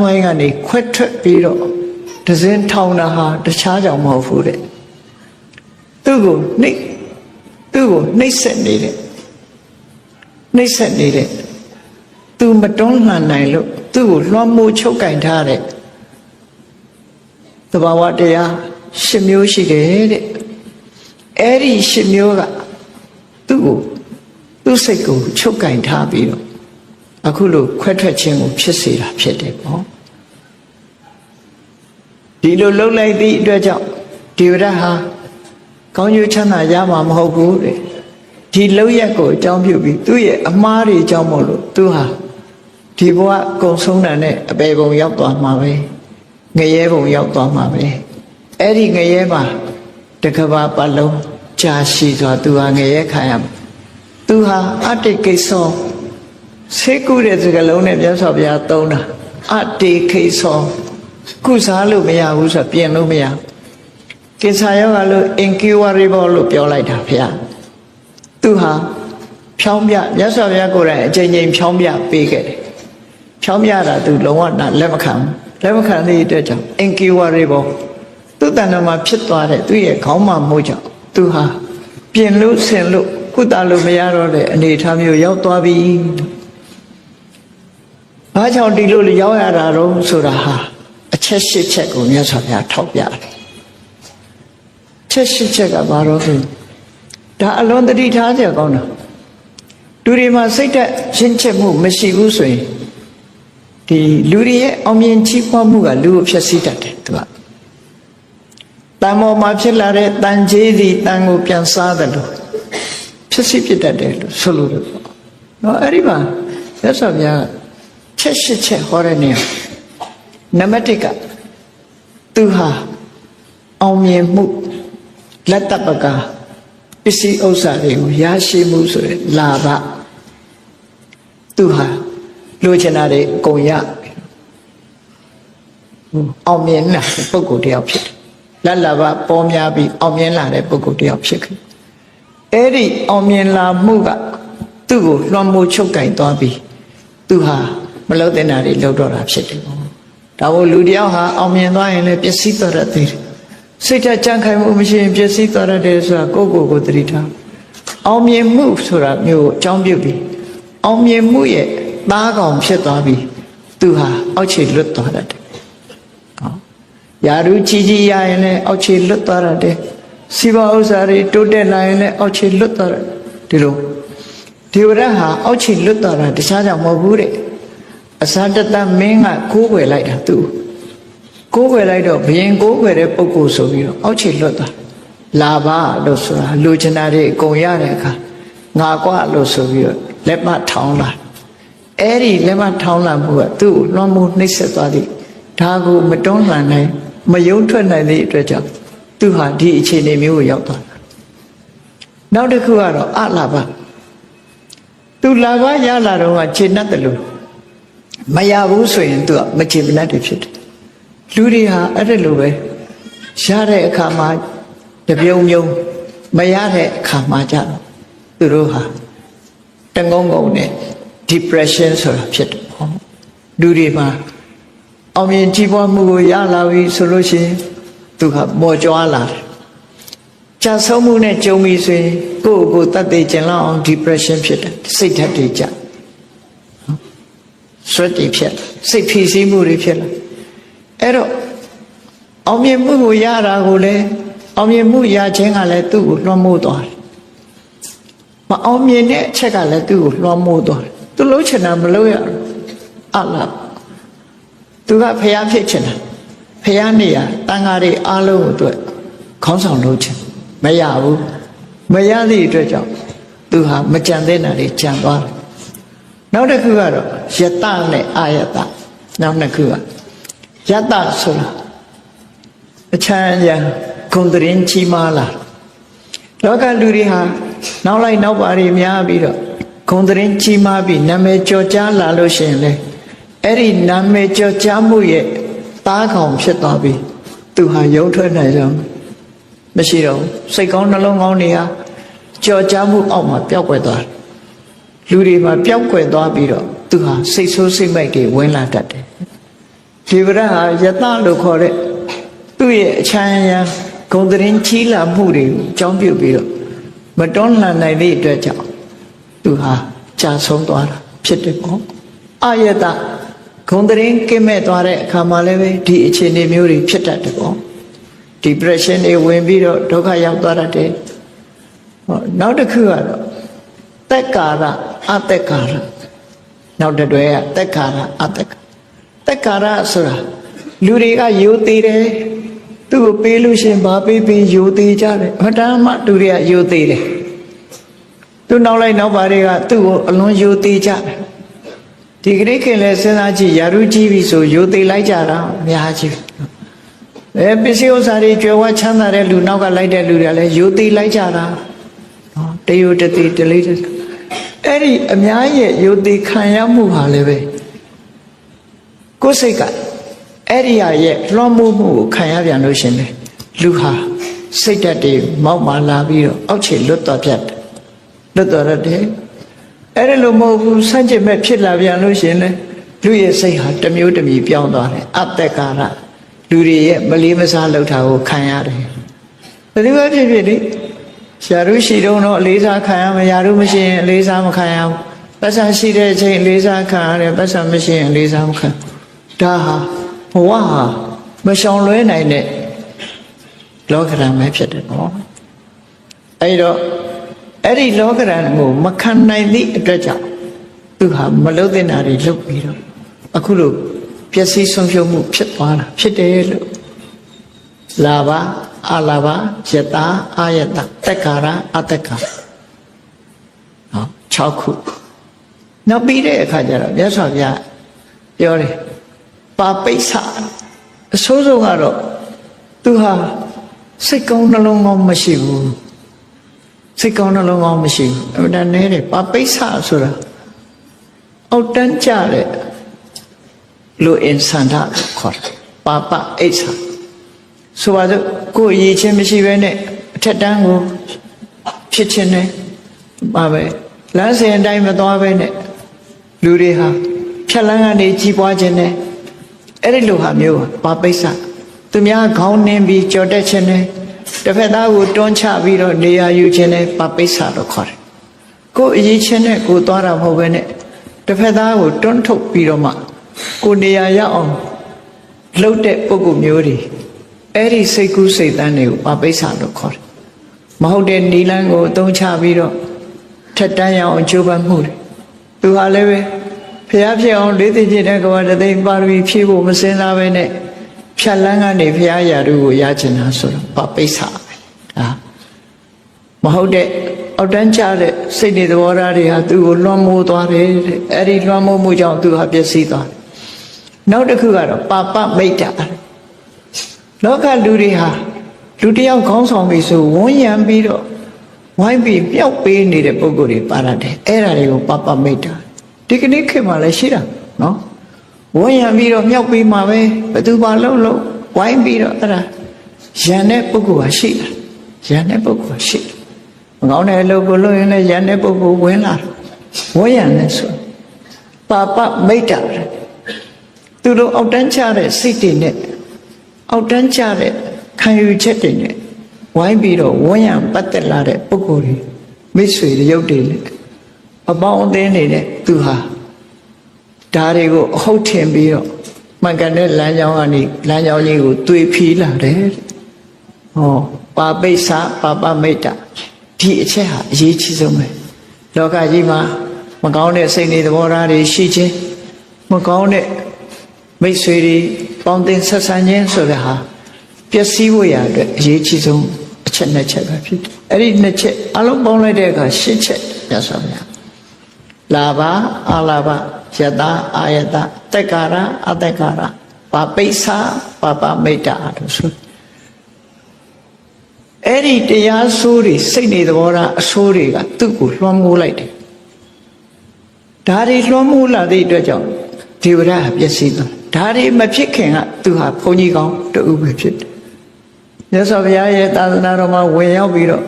ဝိုင်းကနေခွဲထွက်ပြီးတော့ဒဇင်ထောင်တာဟာတခြားကြောင့်မဟုတ်ဘူးတဲ့သူ့ကိုနှိပ်စက်နေတဲ့သူမတွန်းလှန်နိုင်လို့သူ့ကိုလွှမ်းမိုးချုပ်ကင်ထားတဲ့သဘာဝတရား10မျိုးရှိတယ်တဲ့အဲ့ဒီ10မျိုးကသူ့စိတ်ကိုချုပ်ကင်ထားပြီးတော့အခုလိုခွဲထွက်ခြင်းကိုဖြစ်စေတာဖြစ်တယ်ပေါ့ဒီလိုလှုပ်လိုက်သည့်အတွက်ကြောင့်ဒေဝရတ်ဟာကောင်းကျိုးချမ်းသာရမှာမဟုတ်ဘူးတဲ့ဒီလောက်ရက်ကိုအကြောင်းပြုပြီးသူ့ရဲ့အမှားတွေအကြောင်းမို့လို့သူဟာဒီဘဝကုံဆုံးတာနဲ့အပေပုံရောက်သွားမှာပဲငရဲပုံရောက်သွားမှာပဲအဲ့ဒီငရဲမှာတကဘာပတ်လုံးကြာရှိစွာသူဟာငရဲခံရမှာသူဟာအတ္တိကိစ္စ ဆေးကုတဲ့စကားလုံးနဲ့မြတ်စွာဘုရားသုံးတာအတေခိသောကုစားလို့မရဘူးဆိုပြင်လို့မရကိစ္စယောဂလို့ incurable လို့ပြောလိုက်တာဘုရားသူဟာဖြောင်းပြမြတ်စွာဘုရားကိုယ်တိုင်အချိန်ချင်းဖြောင်းပြပေးခဲ့တယ်ဖြောင်းပြတာသူလုံးဝလက်မခံတဲ့အတွက်ကြောင့် incurable သူ့တဏ္ဍာမှာဖြစ်သွားတဲ့သူ့ရဲ့ခေါင်းမှမိုးကြောင့်သူဟာပြင်လို့ဆင်လို့ကုသလို့မရတော့တဲ့အနေအထားမျိုးရောက်သွားပြီဘာကြောင့်ဒီလိုရောက်ရတာတော့ဆိုတာဟာအချက်၈ချက်ကိုမြတ်စွာဘုရားထောက်ပြတယ်ချက်၈ချက်ကဘာလို့လဲဒါအလွန်တတိထားကြကောင်းတာလူတွေမှာစိတ်သက်ရှင်းချက်မှုမရှိဘူးဆိုရင်ဒီလူတွေရဲ့အောင်မြင်ချီးပွားမှုကလူကိုဖျက်ဆီးတတ်တယ်သူကတန်မောမှာဖြစ်လာတဲ့တန်ကြီးစီတန်ကိုပြန်စားတယ်လို့ဖြစ်စီဖြစ်တတ်တယ်လို့ဆိုလို့ပေါ့နော်အဲ့ဒီမှာရသော်ဗျာချက်၈ချက်ဟောတဲ့နေရာနံပါတ်1ကသူဟာအောင်မြင်မှုလက်တပကပစ္စည်းဥစ္စာတွေကိုရရှိမှုဆိုရယ်လာဘသူဟာလိုချင်တာတွေအကုန်ရအောင်မြင်လာတဲ့ပုဂ္ဂိုလ်တယောက်ဖြစ်တယ်လက်လာဘပေါ်များပြီးအောင်မြင်လာတဲ့ပုဂ္ဂိုလ်တယောက်ဖြစ်ခဲ့အဲ့ဒီအောင်မြင်လာမှုကသူ့ကိုလွှမ်းမိုးချုပ်ကင်သွားပြီးသူဟာမလုပ်တဲ့နာတွေလုပ်တော့တာဖြစ်တယ်ဒါမို့လူတယောက်ဟာအောင်မြင်သွားရင်လည်းပျက်စီးသွားတတ်တယ်စိတ်ဓာတ်ကြံ့ခိုင်မှုမရှိရင်ပျက်စီးသွားတတ်တယ်ဆိုတာကိုယ့်ကိုယ်သတိထားအောင်မြင်မှုဆိုတာမျိုးကိုအကြောင်းပြုပြီးအောင်မြင်မှုရဲ့သားကောင်ဖြစ်သွားပြီးသူဟာအောက်ခြေလွတ်သွားတတ်တယ်ယာရုကြီးရရင်လည်းအောက်ခြေလွတ်သွားတတ်တယ်စီးပွားဥစ္စာတွေတိုးတက်လာရင်လည်းအောက်ခြေလွတ်သွားတယ်ဒီလိုဒီဝရဟာအောက်ခြေလွတ်သွားတာတခြားကြောင့်မဟုတ်ဘူးတဲ့အစာတတမင်းကကိုးကွယ်လိုက်တာသူကိုးကွယ်လိုက်တော့ဘယင်ကိုးကွယ်တဲ့ပုဂ္ဂိုလ်ဆိုပြီးတော့အောက်ခြေလွတ်သွားလာပါလို့ဆိုတာလူချင်တာတွေအကုန်ရတဲ့အခါငါကွာလို့ဆိုပြီးတော့လက်မထောင်းလာအဲ့ဒီလက်မထောင်းလာမှုကသူ့ကိုလွှမ်းမိုးနှိပ်စက်သွားသည်ဒါကိုမတွန်းလှန်နိုင်မယုံထွက်နိုင်သည့်အတွက်ကြောင့်သူဟာဒီအခြေအနေမျိုးကိုရောက်သွားတာနောက်တစ်ခုကတော့အလာဘသူလာဘရလာတော့ကခြေနှက်တယ်လို့မရဘူးဆိုရင်သူကမခြေမနှက်တွေဖြစ်တယ်လူတွေဟာအဲ့ဒါလိုပဲရတဲ့အခါမှာတပြုံပြုံမရတဲ့အခါမှာကြတော့သူတို့ဟာတငုံငုံနဲ့ depression ဆိုတာဖြစ်တယ်လူတွေမှာအောင်မြင်ကြီးပွားမှုကိုရလာပြီဆိုလို့ရှိရင်သူကမော်ကြွားလာတယ်ကြာဆုံးမှုနဲ့ကြုံပြီဆိုရင်ကိုယ့်ကိုယ်တတ်သိကျင်လောက်အောင် depression ဖြစ်တယ်စိတ်ဓာတ်တွေကြဆွတ်တွေဖြစ်စိတ်ဖိစီးမှုတွေဖြစ်လာအဲ့တော့အောင်မြင်မှုကိုရတာကိုလည်းအောင်မြင်မှုရခြင်းကလည်းသူ့ကိုလွှမ်းမိုးသွားတယ်မအောင်မြင်တဲ့အချက်ကလည်းသူ့ကိုလွှမ်းမိုးသွားတယ်သူလှုပ်ချင်တာမလုပ်ရဘူးအလားသူကဖျားဖြစ်ချင်တာဖျားနေရတန်ဃာတွေအားလုံးကိုသူခေါင်းဆောင်လုပ်ချင်မရဘူးမရသည့်အတွက်ကြောင့်သူဟာမကြံတဲ့နာတွေကြံသွားတယ်နောက်တစ်ခုကတော့ယတနဲ့အာယတနောက်နှစ်ခုကယတဆိုတာအချမ်းရံဂုဏ်တရင်ကြီးမားလာလောကလူတွေဟာနောက်လိုက်နောက်ပါတွေများပြီးတော့ဂုဏ်တရင်ကြီးမားပြီးနာမည်ကျော်ကြားလာလို့ရှိရင်လေအဲ့ဒီနာမည်ကျော်ကြားမှုရဲ့သားကောင်ဖြစ်သွားပြီးသူဟာရုံထွက်နိုင်ကြမရှိတော့စိတ်ကောင်းနှလုံးကောင်းတွေဟာကြော်ကြားမှုအောက်မှာပျောက်ကွယ်သွားတယ်လူတွေမှာပျောက်ကွယ်သွားပြီးတော့သူဟာစိတ်ဆိုးစိတ်မိုက်တွေဝင်လာတတ်တယ်ဒီဗရဟာယတလို့ခေါ်တဲ့သူ့ရဲ့အချမ်းရံဂုဏ်တရင်ကြီးလာမှုတွေကိုအကြောင်းပြုပြီးတော့မတွန်းလှန်နိုင်သည့်အတွက်ကြောင့်သူဟာကြာဆုံးသွားတာဖြစ်တယ်ပေါ့အာယတဂုဏ်တရင်ကင်းမဲ့သွားတဲ့အခါမှာလည်းပဲဒီအခြေအနေမျိုးတွေဖြစ်တတ်တယ်ပေါ့ depression တွေဝင်ပြီးတော့ဒုက္ခရောက်သွားတတ်တယ်ဟောနောက်တစ်ခုကတော့သက်ကာရအသက်ကာရနောက်တစ်တွဲကသက်ကာရအသက်သက်ကာရဆိုတာလူတွေကယိုသေးတယ်သူ့ကိုပေးလို့ရှင်ဘာပေးပေးယိုသေးကြတယ်ဟတမ်းမှလူတွေကယိုသေးတယ်သူနောက်လိုက်နောက်ပါတွေကသူ့ကိုအလွန်ယိုသေးကြတယ်ဒီကနေ့ခင်လဲစဉ်းစားကြည့်ယာရုကြီးပြီဆိုယိုသေးလိုက်ကြတာအများကြီးပစ္စည်းဥစ္စာတွေကြွယ်ဝချမ်းသာတဲ့လူနောက်ကလိုက်တဲ့လူတွေကလည်းယိုသေးလိုက်ကြတာတယိုတသေးတလေး အဲ့ဒီအများရဲ့ယုတ်တိခံရမှုဟာလည်းပဲကိုယ်စိတ်ကအဲ့ဒီရဲ့လွှမ်းမိုးမှုကိုခံရပြန်လို့ရှင်လေလူဟာစိတ်ဓာတ်တွေမောက်မာလာပြီးတော့အောက်ခြေလွတ်သွားပြတ်တယ်လွတ်သွားတယ်အဲ့ဒါလိုမဟုတ်ဘူးဆန့်ကျင်မဲ့ဖြစ်လာပြန်လို့ရှင်လေလူရဲ့စိတ်ဟာတစ်မျိုးတစ်မျိုးပြောင်းသွားတယ်အတ္တကာရလူတွေရဲ့မလေးမစားလှုပ်တာကိုခံရတယ်ဘယ်လိုပဲဖြစ်ဖြစ်လေရှာရုရှိတော့အလေးစားခံရမရရုမရှိရင်အလေးစားမခံရဘူးပတ်စံရှိတဲ့အချိန်အလေးစားခံရတယ်ပတ်စံမရှိရင်အလေးစားမခံဒါဟာဘဝဟာမရှောင်လွဲနိုင်တဲ့လောကဓာတ်ပဲဖြစ်တယ်နော်အဲ့တော့အဲ့ဒီလောကဓာတ်ကိုမခံနိုင်သည့်အတွက်ကြောင့်သူဟာမလုံးတဲ့နာတွေလုပ်ပြီးတော့အခုလိုပျက်စီးဆုံးရှုံးမှုဖြစ်သွားတာဖြစ်တယ်လို့လာဘအလာဘယတအာယတတက္ကာရအတ္တကာနော်6ခုနောက်ပြီးတဲ့အခါကျတော့မြတ်စွာဘုရားပြောတယ်ပါပိဿအဆိုးဆုံးကတော့သူဟာစိတ်ကောင်းနှလုံးကောင်းမရှိဘူးစိတ်ကောင်းနှလုံးကောင်းမရှိဘူးအမှန်တည်းတယ်ပါပိဿဆိုတာအောက်တန်းကြတဲ့လူအင်ဆန္ဒခေါ်တယ်ပါပအိဋ္ဌာဆိုပါစို့ကိုယ်ရည်ချင်းမရှိဘဲနဲ့အထက်တန်းကိုဖြစ်ခြင်းနဲ့ပါပဲလမ်းစဉ်အတိုင်းမသွားဘဲနဲ့လူတွေဟာဖြတ်လန်းကနေကြီးပွားခြင်းနဲ့အဲ့ဒီလိုဟာမျိုးပါပိဿသူများခေါင်းနှင်းပြီးကြော်တက်ခြင်းနဲ့တစ်ဖက်သားကိုတွန်းချပြီးတော့နေရာယူခြင်းနဲ့ပါပိဿလို့ခေါ်တယ်ကိုယ်အရေးချင်းနဲ့ကိုယ်သွားတာမဟုတ်ဘဲနဲ့တစ်ဖက်သားကိုတွန်းထုတ်ပြီးတော့မှကိုယ်နေရာရအောင်လှုပ်တဲ့ပုဂ္ဂိုလ်မျိုးတွေအဲ့ဒီစိတ်ကူးစိတ်တန်းတွေကိုပါပိဿလို့ခေါ်တယ်မဟုတ်တဲ့နီလန်းကိုအသုံးချပြီးတော့ထက်တန်းရအောင်ကြိုးပမ်းမှုတွေသူဟာလည်းပဲဖျားဖြစ်အောင်လေးသိကျင့်တဲ့ကဘာတသိပါရမီဖြည့်ဖို့မစင်စားပဲနဲ့ဖြတ်လန်းကနေဖျားရာတို့ကိုရချင်တာဆိုတော့ပါပိဿပဲဒါမဟုတ်တဲ့အောက်တန်းကျတဲ့စိတ်တွေသဘောထားတွေဟာသူ့ကိုလွှမ်းမိုးသွားတယ်တဲ့အဲ့ဒီလွှမ်းမိုးမှုကြောင့်သူဟာပျက်စီးသွားတယ်နောက်တစ်ခုကတော့ပါပမိတ်တာလောကလူတွေဟာလူတယောက်ခေါင်းဆောင်ပြီဆိုဝန်းရံပြီးတော့ဝိုင်းပြီးမြောက်ပေးနေတဲ့ပုံကိုယ်တွေပါရတယ်အဲ့ဒါတွေကိုပါပမိတ်တာဒီကနေ့ခေတ်မှာလည်းရှိတာနော်ဝန်းရံပြီးတော့မြောက်ပေးမှာပဲဘယ်သူမှလုံးဝိုင်းပြီးတော့အဲ့ဒါရန်တဲ့ပုဂ္ဂိုလ်ဟာရှိတာရန်တဲ့ပုဂ္ဂိုလ်ဟာရှိမကောင်းတဲ့အလုပ်ကိုလုပ်ရင်လည်းရန်တဲ့ပုဂ္ဂိုလ်ဝင်လာဝန်းရံနေဆိုပါပမိတ်တာသူတို့အောက်တန်းချတဲ့စိတ်တွေနဲ့အောက်တန်းကျတဲ့ခံယူချက်တွေနဲ့ဝိုင်းပြီးတော့ဝန်းရံပတ်သက်လာတဲ့ပုဂ္ဂိုလ်တွေမိတ်ဆွေရုပ်တွေနဲ့အပေါင်းအသင်းနေတဲ့သူဟာဓာတ်တွေကိုအဟုတ်ထင်ပြီးတော့မှန်ကန်တဲ့လမ်းကြောင်းကနေလမ်းကြောင်းကြီးကိုတွေးဖီးလာတယ်ဟောပါပိဿပါပမိတ်တာဒီအချက်ဟာအရေးကြီးဆုံးပဲလောကကြီးမှာမကောင်းတဲ့စိတ်တွေသဘောထားတွေရှိခြင်းမကောင်းတဲ့မိတ်ဆွေတွေပေါင်းတင်ဆက်ဆံခြင်းဆိုတဲ့ဟာပျက်စီးဖို့ရအတွက်အရေးကြီးဆုံးအချက်နှစ်ချက်ပဲဖြစ်တယ်အဲ့ဒီနှစ်ချက်အလုံးပေါင်းလိုက်တဲ့အခါ၈ချက်ရသော်ဗျာလာဘအလာဘယတအာယတတက္ကာရအတ္တကာရပါပိဿပါပမိတ်တာလို့ဆိုအဲ့ဒီတရားဆိုးတွေစိတ်နေသဘောထားအဆိုးတွေကသူ့ကိုလွှမ်းမိုးလိုက်တယ်ဒါတွေလွှမ်းမိုးလာတဲ့အတွက်ကြောင့်ဒေဝရပျက်စီးသွားဒါတွေမဖြစ်ခင်ကသူဟာဘုန်းကြီးကောင်းတူပဲဖြစ်တယ်မြတ်စွာဘုရားရဲ့သာသနာတော်မှာဝင်ရောက်ပြီးတော့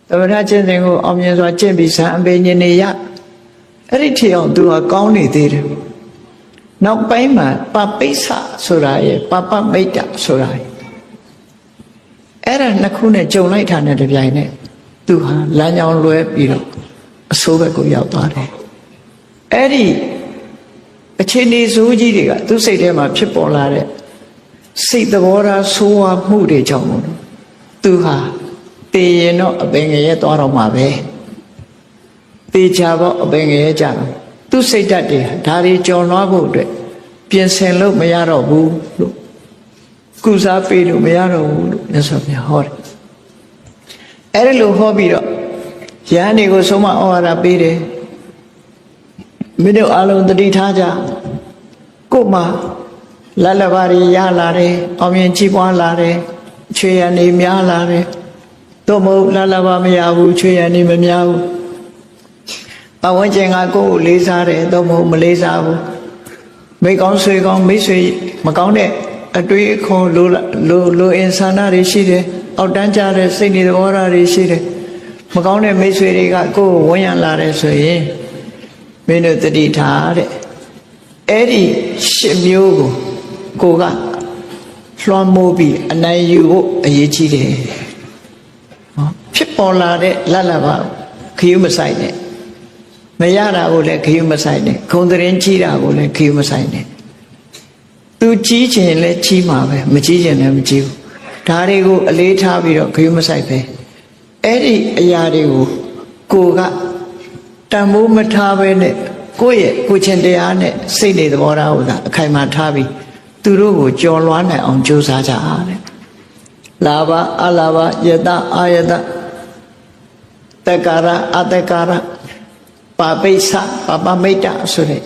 သမထကျင့်စဉ်ကိုအောင်မြင်စွာကျင့်ပြီးဇံအပေညင်နေရအဲ့ဒီထီအောင်သူဟာကောင်းနေသေးတယ်နောက်ပိုင်းမှာပပိဿဆိုတာရဲ့ပပမိတ်တဆိုတာရဲ့အဲ့ဒါနှစ်ခုနဲ့ကြုံလိုက်တာနဲ့တပြိုင်နက်သူဟာလမ်းကြောင်းလွဲပြီးတော့အဆိုးဘက်ကိုရောက်သွားတယ်အဲ့ဒီအခြေအနေဆိုးကြီးတွေကသူ့စိတ်ထဲမှာဖြစ်ပေါ်လာတဲ့စိတ်သဘောထားဆိုးဝါးမှုတွေကြောင့်မို့သူဟာတည်ရင်တော့အပင်ငရဲသွားတော့မှာပဲတေချာပေါ့အပင်ငရဲကြတော့သူ့စိတ်ဓာတ်တွေဒါတွေကြော်လွှားဖို့အတွက်ပြင်ဆင်လို့မရတော့ဘူးလို့ကုစားပေးလို့မရတော့ဘူးလို့မြတ်စွာဘုရားဟောတယ်အဲ့ဒါလို့ဟောပြီးတော့ယဟန်တွေကိုဆုံးမဩဝါဒပေးတယ်မင်းတို့အလုံးတတိထားကြကို့မှာလလဘာတွေရလာတယ်အောင်မြင်ကြီးပွားလာတယ်ချွေရံနေများလာတယ်သို့မဟုတ်လလဘာမရဘူးချွေရံနေမများဘူး ပတ်ဝန်းကျင်ကကိုယ်ကိုလေးစားတယ်တော့မလေးစားဘူးမိကောင်းဆွေကောင်းမိတ်ဆွေမကောင်းတဲ့အတွေ့အခေါ်လိုအင်ဆန္ဒတွေရှိတယ်အောက်တန်းကြတဲ့စိတ်နေသဘောထားတွေရှိတယ်မကောင်းတဲ့မိတ်ဆွေတွေကကိုယ်ကိုဝန်းရံလာတယ်ဆိုရင်မင်းတို့တတိထားတဲ့အဲ့ဒီရှစ်မျိုးကိုကလွှမ်းမိုးပြီးအနိုင်ယူဖို့အရေးကြီးတယ်ဖြစ်ပေါ်လာတဲ့လတ်လတ်ပါခရီးမဆိုင်နဲ့မရတာကိုလည်းခရီးမဆိုင်နဲ့ခုံတရင်ကြီးတာကိုလည်းခရီးမဆိုင်နဲ့သူကြီးချင်လည်းကြီးမှာပဲမကြီးချင်လည်းမကြီးဘူးဒါတွေကိုအလေးထားပြီးတော့ခရီးမဆိုင်ပဲအဲ့ဒီအရာတွေကိုကိုကတန်ဖိုးမထားပဲနဲ့ကိုယ့်ရဲ့ကိုချင်းတရားနဲ့စိတ်နေသဘောထားကိုသာအခိုင်အမာထားပြီးသူတို့ကိုကြော်လွှားနိုင်အောင်ကြိုးစားကြတဲ့လာဘအလာဘယတအာယတတက္ကာရအတက္ကာရပါပိဿပပမိတ်တဆိုတဲ့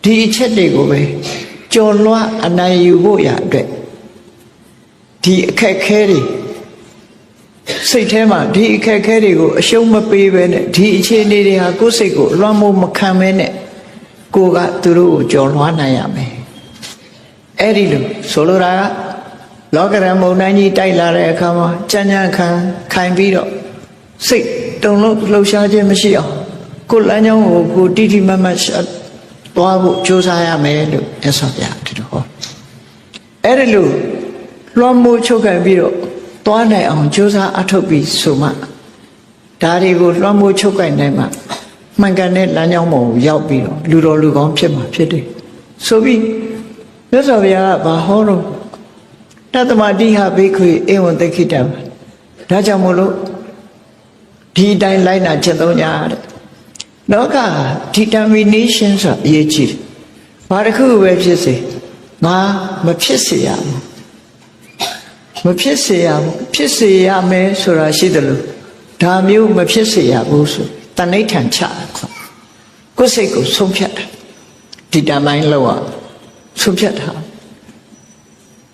ဒီအချက်တွေကိုပဲကြော်လွှားအနိုင်ယူဖို့ရအတွက်ဒီအခက်ခဲတွေစိတ်ထဲမှာဒီအခက်ခဲတွေကိုအရှုံးမပေးပဲနဲ့ဒီအခြေအနေတွေဟာကိုယ်စိတ်ကိုလွှမ်းမိုးမခံပဲနဲ့ကိုကသူတို့ကိုကြော်လွှားနိုင်ရမယ်အဲ့ဒီလိုဆိုလိုတာကလောကရန်မုန်တိုင်းကြီးတိုက်လာတဲ့အခါမှာကြမ်းကြမ်းခံခိုင်ပြီးတော့စိတ်တုန်လှုပ်ရှားခြင်းမရှိအောင်ကိုလမ်းကြောင်းကိုကိုတိတိမတ်မတ်သွားဖို့ကြိုးစားရမယ်လို့မြတ်စွာဘုရားဒီလိုဟောအဲ့ဒီလိုလွှမ်းမိုးချုပ်ခံပြီးတော့သွားနိုင်အောင်ကြိုးစားအထောက်ပြီးဆိုမှဒါတွေကိုလွှမ်းမိုးချုပ်ခံနိုင်မှမှန်ကန်တဲ့လမ်းကြောင်းပေါ်ကိုရောက်ပြီးတော့လူတော်လူကောင်းဖြစ်မှာဖြစ်တယ်ဆိုပြီးမြတ်စွာဘုရားကဘာဟောတော့တတ္တမတိဟဘိက္ခွေဧဝံသိခိတံဒါကြောင့်မို့လို့ဒီတိုင်းလိုက်နာချက်သုံးညာတဲ့လောက determination ဆိုအရေးကြီးတယ်ဘာတစ်ခုပဲဖြစ်စေငါမဖြစ်စေရဘူးမဖြစ်စေရဘူးဖြစ်စေရမယ်ဆိုတာရှိတယ်လို့ဒါမျိုးမဖြစ်စေရဘူးဆိုတဏိဋ္ဌံချကိုယ်စိတ်ကိုဆုံးဖြတ်တာဒီတမိုင်းလောက်ဆုံးဖြတ်တာ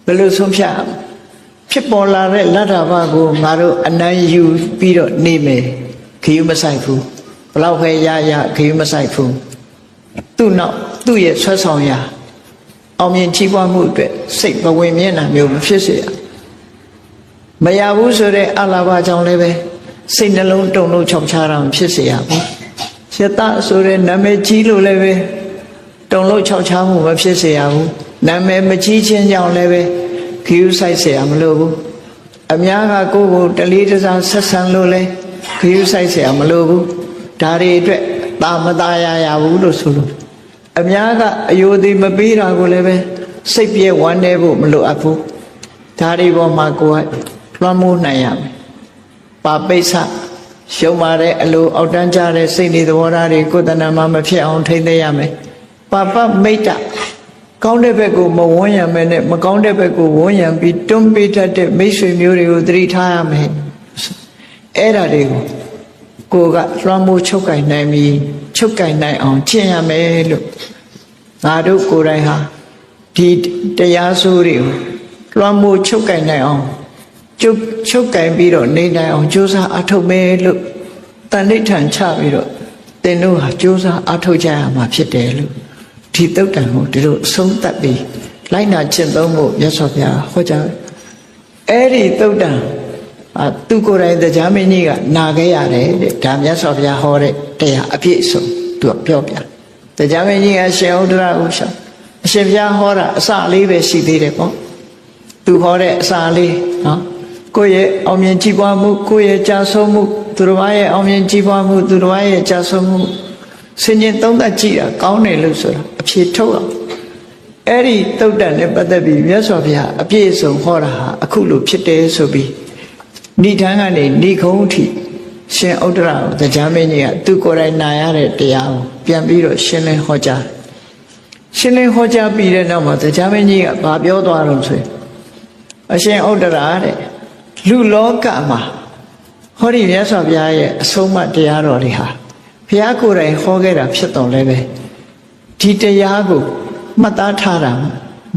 ဘယ်လိုဆုံးဖြတ်ဖြစ်ပေါ်လာတဲ့လတ္ထဘကိုငါတို့အနိုင်ယူပြီးတော့နေမယ်ခရီးမဆိုင်ဘူးဘလောက်ပဲရခရီးမဆိုင်ဘူးသူ့နောက်သူ့ရဲ့ဆွဲဆောင်ရာအောင်မြင်ချီးပွားမှုအတွက်စိတ်ဘဝင်မျက်နှာမျိုးမဖြစ်စေရမရဘူးဆိုတဲ့အလာဘကြောင့်လည်းပဲစိတ်နှလုံးတုန်လှုပ်ချောက်ချားတာဖြစ်စေရဘူးယတဆိုတဲ့နာမည်ကြီးလို့လည်းပဲတုန်လှုပ်ချောက်ချားမှုမဖြစ်စေရဘူးနာမည်မကြီးခြင်းကြောင့်လည်းပဲခရီးဆိုင်เสียမလို့ဘူးအများကကိုယ့်ကိုတလေးတစားဆက်ဆံလို့လဲခရီးဆိုင်เสียမလို့ဘူးဒါတွေအတွက်တာမသားရဘူးလို့ဆိုလို့အများကအယိုသေးမပေးတာကိုလည်းပဲစိတ်ပြည့်ဝမ်းနေဖို့မလိုအပ်ဘူးဒါတွေပေါ်မှာကိုယ်ကလွှမ်းမိုးနိုင်ရမယ်ပါပိဿရှုံးပါတဲ့အလိုအောက်တန်းကြတဲ့စိတ်နေသဘောထားတွေကိုယ်တဏ္ဍာမှာမဖြစ်အောင်ထိန်းသိမ်းရမယ်ပါပမိတ်တကောင်းတဲ့ဘက်ကိုမဝန်းရံမဲနဲ့မကောင်းတဲ့ဘက်ကိုဝန်းရံပြီးတွန်းပေးတတ်တဲ့မိတ်ဆွေမျိုးတွေကိုသတိထားရမယ်အဲ့ဒါတွေကိုကိုကလွှမ်းမိုးချုပ်ကင်နိုင်ပြီးချုပ်ကင်နိုင်အောင်ကျင့်ရမယ်လို့ငါတို့ကိုယ်တိုင်ဟာဒီတရားစိုးတွေကိုလွှမ်းမိုးချုပ်ကင်နိုင်အောင်ချုပ်ကင်ပြီးတော့နေနိုင်အောင်ကြိုးစားအထောက်မယ်လို့တဏိဋ္ဌံချပြီးတော့သင်တို့ဟာကြိုးစားအထောက်ကြရမှာဖြစ်တယ်လို့ဒီတုတ်တန်ကိုဒီလိုအဆုံးသတ်ပြီးလိုက်နာကျင့်သုံးဖို့မြတ်စွာဘုရားဟောကြားအဲ့ဒီတုတ်တန်သူကိုယ်တိုင်တရားမင်းကြီးကနာခဲ့ရတယ်တဲ့ဒါမြတ်စွာဘုရားဟောတဲ့တရားအပြည့်အစုံသူကပြောပြတရားမင်းကြီးကရှင်ဥဒ္ဒရဥစ္စာအရှင်ဘုရားဟောတာအစလေးပဲရှိသေးတယ်ပေါ့သူဟောတဲ့အစလေးနော်ကိုယ့်ရဲ့အောင်မြင်ကြည်ပွားမှုကိုယ့်ရဲ့ကြာဆုံးမှုသူတော်ဘာရဲ့အောင်မြင်ကြည်ပွားမှုသူတော်ဘာရဲ့ကြာဆုံးမှုဆင်ញင်သုံးသပ်ကြည့်တာကောင်းတယ်လို့ဆိုတာအဖြေထုတ်အောင်အဲ့ဒီတုတ်တန်နဲ့ပတ်သက်ပြီးမြတ်စွာဘုရားအပြည့်အစုံဟောတာဟာအခုလိုဖြစ်တယ်ဆိုပြီးဏိဌာန်ကနေဏိခုံးအထိရှင်ဥဒ္ဒရကိုတရားမင်းကြီးကသူကိုယ်တိုင်နာရတဲ့တရားကိုပြန်ပြီးတော့ရှင်းလင်းဟောကြားပြီးတဲ့နောက်မှာတရားမင်းကြီးကဘာပြောသွားတော့ဆိုရင်အရှင်ဥဒ္ဒရတဲ့လူလောကမှာဟောဒီမြတ်စွာဘုရားရဲ့အဆုံးအမတရားတော်တွေဟာဘုရားကိုယ်တိုင်ဟောခဲ့တာဖြစ်တော်လဲပဲဒီတရားကိုမှတ်သားထားတာ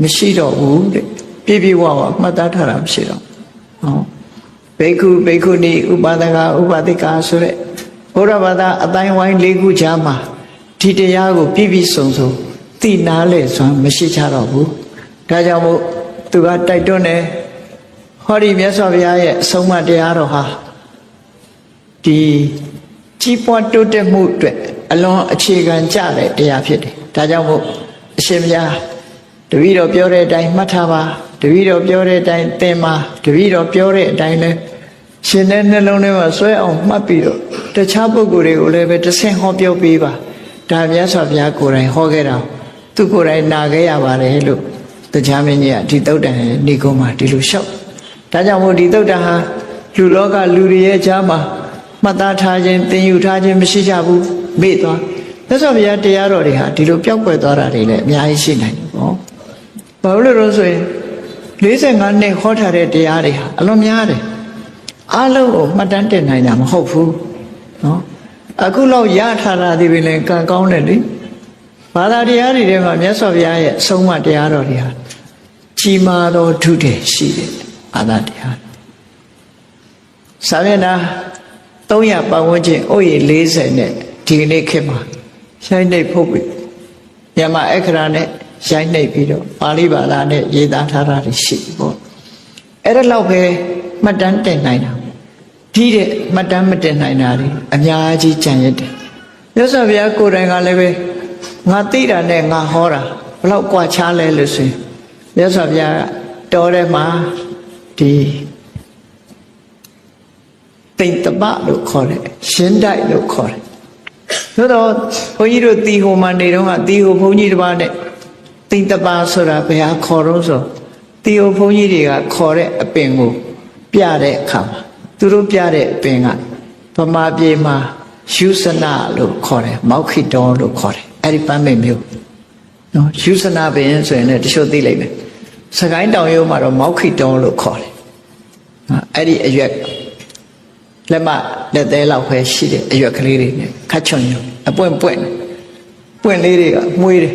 မရှိတော့ဘူးတဲ့ပြည့်ပြည့်ဝဝမှတ်သားထားတာမရှိတော့ဟောဘိက္ခုဘိက္ခုနီဥပါဒကဥပါတိကာဆိုတဲ့ဩ ဘုရားဘာသာအတိုင်းဝိုင်း၄ခုကြားမှာဒီတရားကိုပြည့်ပြည့်စုံစုံသိနာလဲစွမ်းမရှိကြတော့ဘူးဒါကြောင့်မို့သူကတိုက်တွန်းတယ်ဟောဒီမြတ်စွာဘုရားရဲ့အဆုံးအမတရားတော်ဟာဒီကြီးပွားတိုးတက်မှုအတွက်အလွန်အခြေခံကြတဲ့တရားဖြစ်တယ်ဒါကြောင့်မို့အရှင်ဘုရားတပည့်တော်ပြောတဲ့အတိုင်းမှတ်ထားပါတပည့်တော်ပြောတဲ့အတိုင်းသင်ပါတပည့်တော်ပြောတဲ့အတိုင်းလဲရှင်တဲ့နှလုံးထဲမှာဆွဲအောင်မှတ်ပြီးတော့တခြားပုဂ္ဂိုလ်တွေကိုလည်းပဲတဆင့်ဟောပြောပေးပါဒါမြတ်စွာဘုရားကိုယ်တိုင်ဟောခဲ့တာသူကိုယ်တိုင်နာခဲ့ရပါတယ်လို့တရားမင်းကြီးကဒီသုတ်တန်ရဲ့ဏိကုံးမှာဒီလိုလျှောက်ဒါကြောင့်မို့ဒီသုတ်တန်ဟာလူလောကလူတွေရဲ့ကြားမှာမှတ်သားထားခြင်းသင်ယူထားခြင်းမရှိကြဘူးမေ့သွားမြတ်စွာဘုရားတရားတော်တွေဟာဒီလိုပျောက်ကွယ်သွားတာတွေလည်းအများကြီးရှိနိုင်တယ်ပေါ့ဘာလို့လဲဆိုရင်45နှစ်ဟောထားတဲ့တရားတွေဟာအလွန်များတယ်အားလုံးကိုမှတ်တမ်းတင်နိုင်တာမဟုတ်ဘူးနော်အခုလောက်ရထားတာဒီပင်လည်းကံကောင်းတယ်လေဘာသာတရားတွေထဲမှာမြတ်စွာဘုရားရဲ့အဆုံးအမတရားတော်တွေဟာကြီးမားသောဓုတွေရှိတယ်ဘာသာတရားစာမျက်နှာ300ပတ်ဝန်းကျင်အိုးရေ40နဲ့ဒီကနေ့ခေတ်မှာရိုက်နှိပ်ဖုတ်ပြီးမြန်မာအခရာနဲ့ရိုက်နှိပ်ပြီးတော့ပါဠိဘာသာနဲ့ရေးသားထားတာရှိပေါ့အဲ့ဒါလောက်ပဲမှတ်တမ်းတင်နိုင်တာဒီတဲ့မှတ်တမ်းမတင်နိုင်တာတွေအများကြီးကြံရစ်တယ်မြတ်စွာဘုရားကိုယ်တိုင်ကလည်းပဲငါသိတာနဲ့ငါဟောတာဘလောက်ကွာခြားလဲလို့ဆိုရင်မြတ်စွာဘုရားတော်ထဲမှာဒီတိမ်တပလို့ခေါ်တယ်ရှင်းတိုက်လို့ခေါ်တယ်သို့တော့ဘုန်းကြီးတို့တီဟိုမှာနေတော့ကတီဟိုဘုန်းကြီးတစ်ပါးနဲ့တိမ်တပဆိုတာဘယ်ဟာခေါ်တော့ဆိုတီဟိုဘုန်းကြီးတွေကခေါ်တဲ့အပင်ကိုပြတဲ့အခါမှာသူတို့ပြတဲ့အပင်ကဗမာပြည်မှာယူစနာလို့ခေါ်တယ်မောက်ခိတောလို့ခေါ်တယ်အဲ့ဒီပန်းပင်မျိုးနော်ယူစနာပင်ဆိုရင်လည်းတချို့သိလိမ့်မယ်စကိုင်းတောင်ရိုးမှာတော့မောက်ခိတောလို့ခေါ်တယ်အဲ့ဒီအရွက်လက်မလက်သေးလောက်ပဲရှိတယ်အရွက်ကလေးတွေနဲ့ခတ်ချွန်ညွန်အပွင့်ပွင့်လေးတွေကမွေးတယ်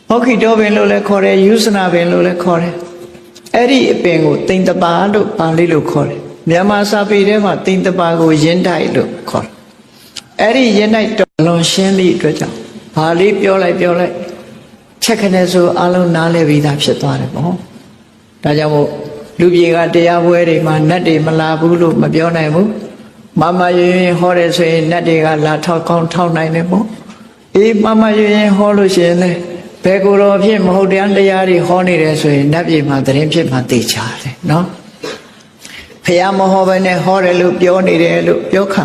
မောက်ခိတောပင်လို့လည်းခေါ်တယ်ယူစနာပင်လို့လည်းခေါ်တယ်အဲ့ဒီအပင်ကိုတိမ်တပါလို့ပါဠိလိုခေါ်တယ်မြန်မာစာပေထဲမှာတိမ်တပါကိုရင်းတိုက်လို့ခေါ်တယ်အဲ့ဒီရင်းတိုက်တော်လွန်ရှင်းသည့်အတွက်ကြောင့်ဘာလေးပြောလိုက်ချက်ခနဲ့ဆိုအလုံးနားလဲပြီးသားဖြစ်သွားတယ်ပေါ့ဒါကြောင့်မို့လူပြေကတရားပွဲတွေမှာနတ်တွေမလာဘူးလို့မပြောနိုင်ဘူးမမရွရင်ဟောတယ်ဆိုရင်နတ်တွေကလာထောက်ကောင်းထောက်နိုင်တယ်ပေါ့အေးမမရွရင်ဟောလို့ရှိရင်လည်းဘယ်ကိုယ်တော်ဖြစ်မဟုတ်တရားတွေဟောနေတယ်ဆိုရင်နတ်ပြည်မှာသတင်းဖြစ်မှာသိချတယ်နော်ဖះမဟောဘဲနဲ့ဟောတယ်လို့ပြောနေတယ်လို့ပြောခံ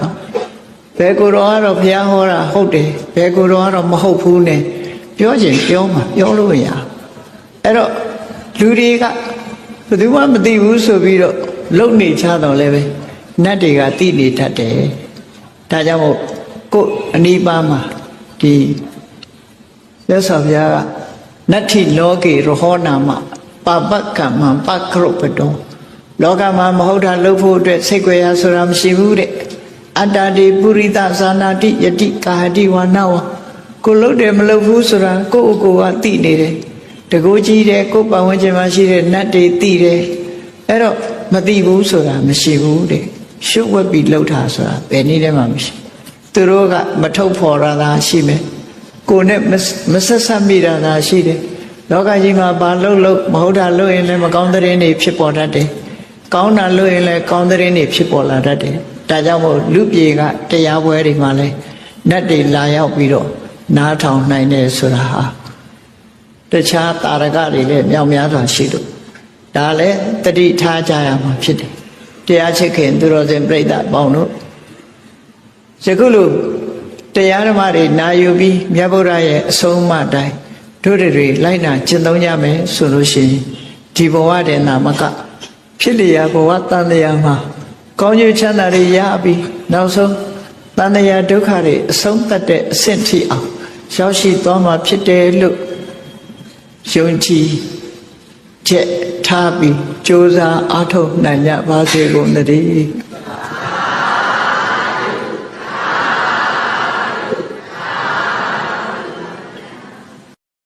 ဘယ်ကိုယ်တော်ကတော့ဖះဟောတာဟုတ်တယ်ဘယ်ကိုယ်တော်ကတော့မဟုတ်ဘူးနဲ့ပြောချင်ပြောမှာပြောလို့ရအဲ့တော့လူတွေကဘယ်သူမှမသိဘူးဆိုပြီးတော့လုံနေချတော့လည်းပဲနတ်တွေကသိနေတတ်တယ်ဒါကြောင့်မို့ကိုယ်အနိပါမှာဒီမြတ်စွာဘုရားကနတ္ထိလောကေရဟောနာမပပကမ္မပကရုပတောလောကမှာမဟုတ်တာလုပ်ဖို့အတွက်စိတ်ကြွယ်ရဆိုတာမရှိဘူးတဲ့အတ္တတိပုရိသဇာနာတိယတိကာဟတိဝါနာဝကိုလုပ်တယ်မလုပ်ဘူးဆိုတာကိုယ့်ကိုယ်ကသိနေတယ်တကူကြီးတယ်ကိုယ်ပတ်ဝန်းကျင်မှာရှိတဲ့နတ်တွေသိတယ်အဲ့တော့မသိဘူးဆိုတာမရှိဘူးတဲ့ရှုပ်ဝက်ပြီးလှုပ်တာဆိုတာဘယ်နည်းတည်းမှမရှိသူတို့ကမထုတ်ဖော်ရတာရှိမယ်ကိုယ်နဲ့မဆက်ဆက်မိတာသာရှိတယ်လောကကြီးမှာဘာလှုပ်မဟုတ်တာလှုပ်ရင်လည်းမကောင်းတဲ့တွေဖြစ်ပေါ်တတ်တယ်ကောင်းတာလှုပ်ရင်လည်းကောင်းတဲ့တွေဖြစ်ပေါ်လာတတ်တယ်ဒါကြောင့်မို့လူပြေကတရားပွဲတွေမှာလည်းနတ်တွေလာရောက်ပြီးတော့နားထောင်နိုင်တယ်ဆိုတာဟာတခြားတာရကတွေလည်းမြောက်များစွာရှိလို့ဒါလည်းတတိထားကြရမှာဖြစ်တယ်တရားချစ်ခင်သူတော်စင်ပြိဿပေါင်းတို့ယခုလိုတရားဓမ္မတွေနာယူပြီးမြတ်ဗုဒ္ဓရဲ့အဆုံးအမတိုင်းတို့တွေလိုက်နာကျင့်သုံးကြမယ်ဆိုလို့ရှိရင်ဒီဘဝတည်းနာမကဖြစ်လျာဘဝတန်တရားမှာကောင်းကျိုးချမ်းသာတွေရပြီးနောက်ဆုံးတန်တရားဒုက္ခတွေအဆုံးသတ်တဲ့အဆင့်ထိအောင်ရောက်ရှိသွားမှာဖြစ်တယ်လို့ယုံကြည်ချက်ထားပြီးကြိုးစားအားထုတ်နိုင်ကြပါစေကုန်သတည်း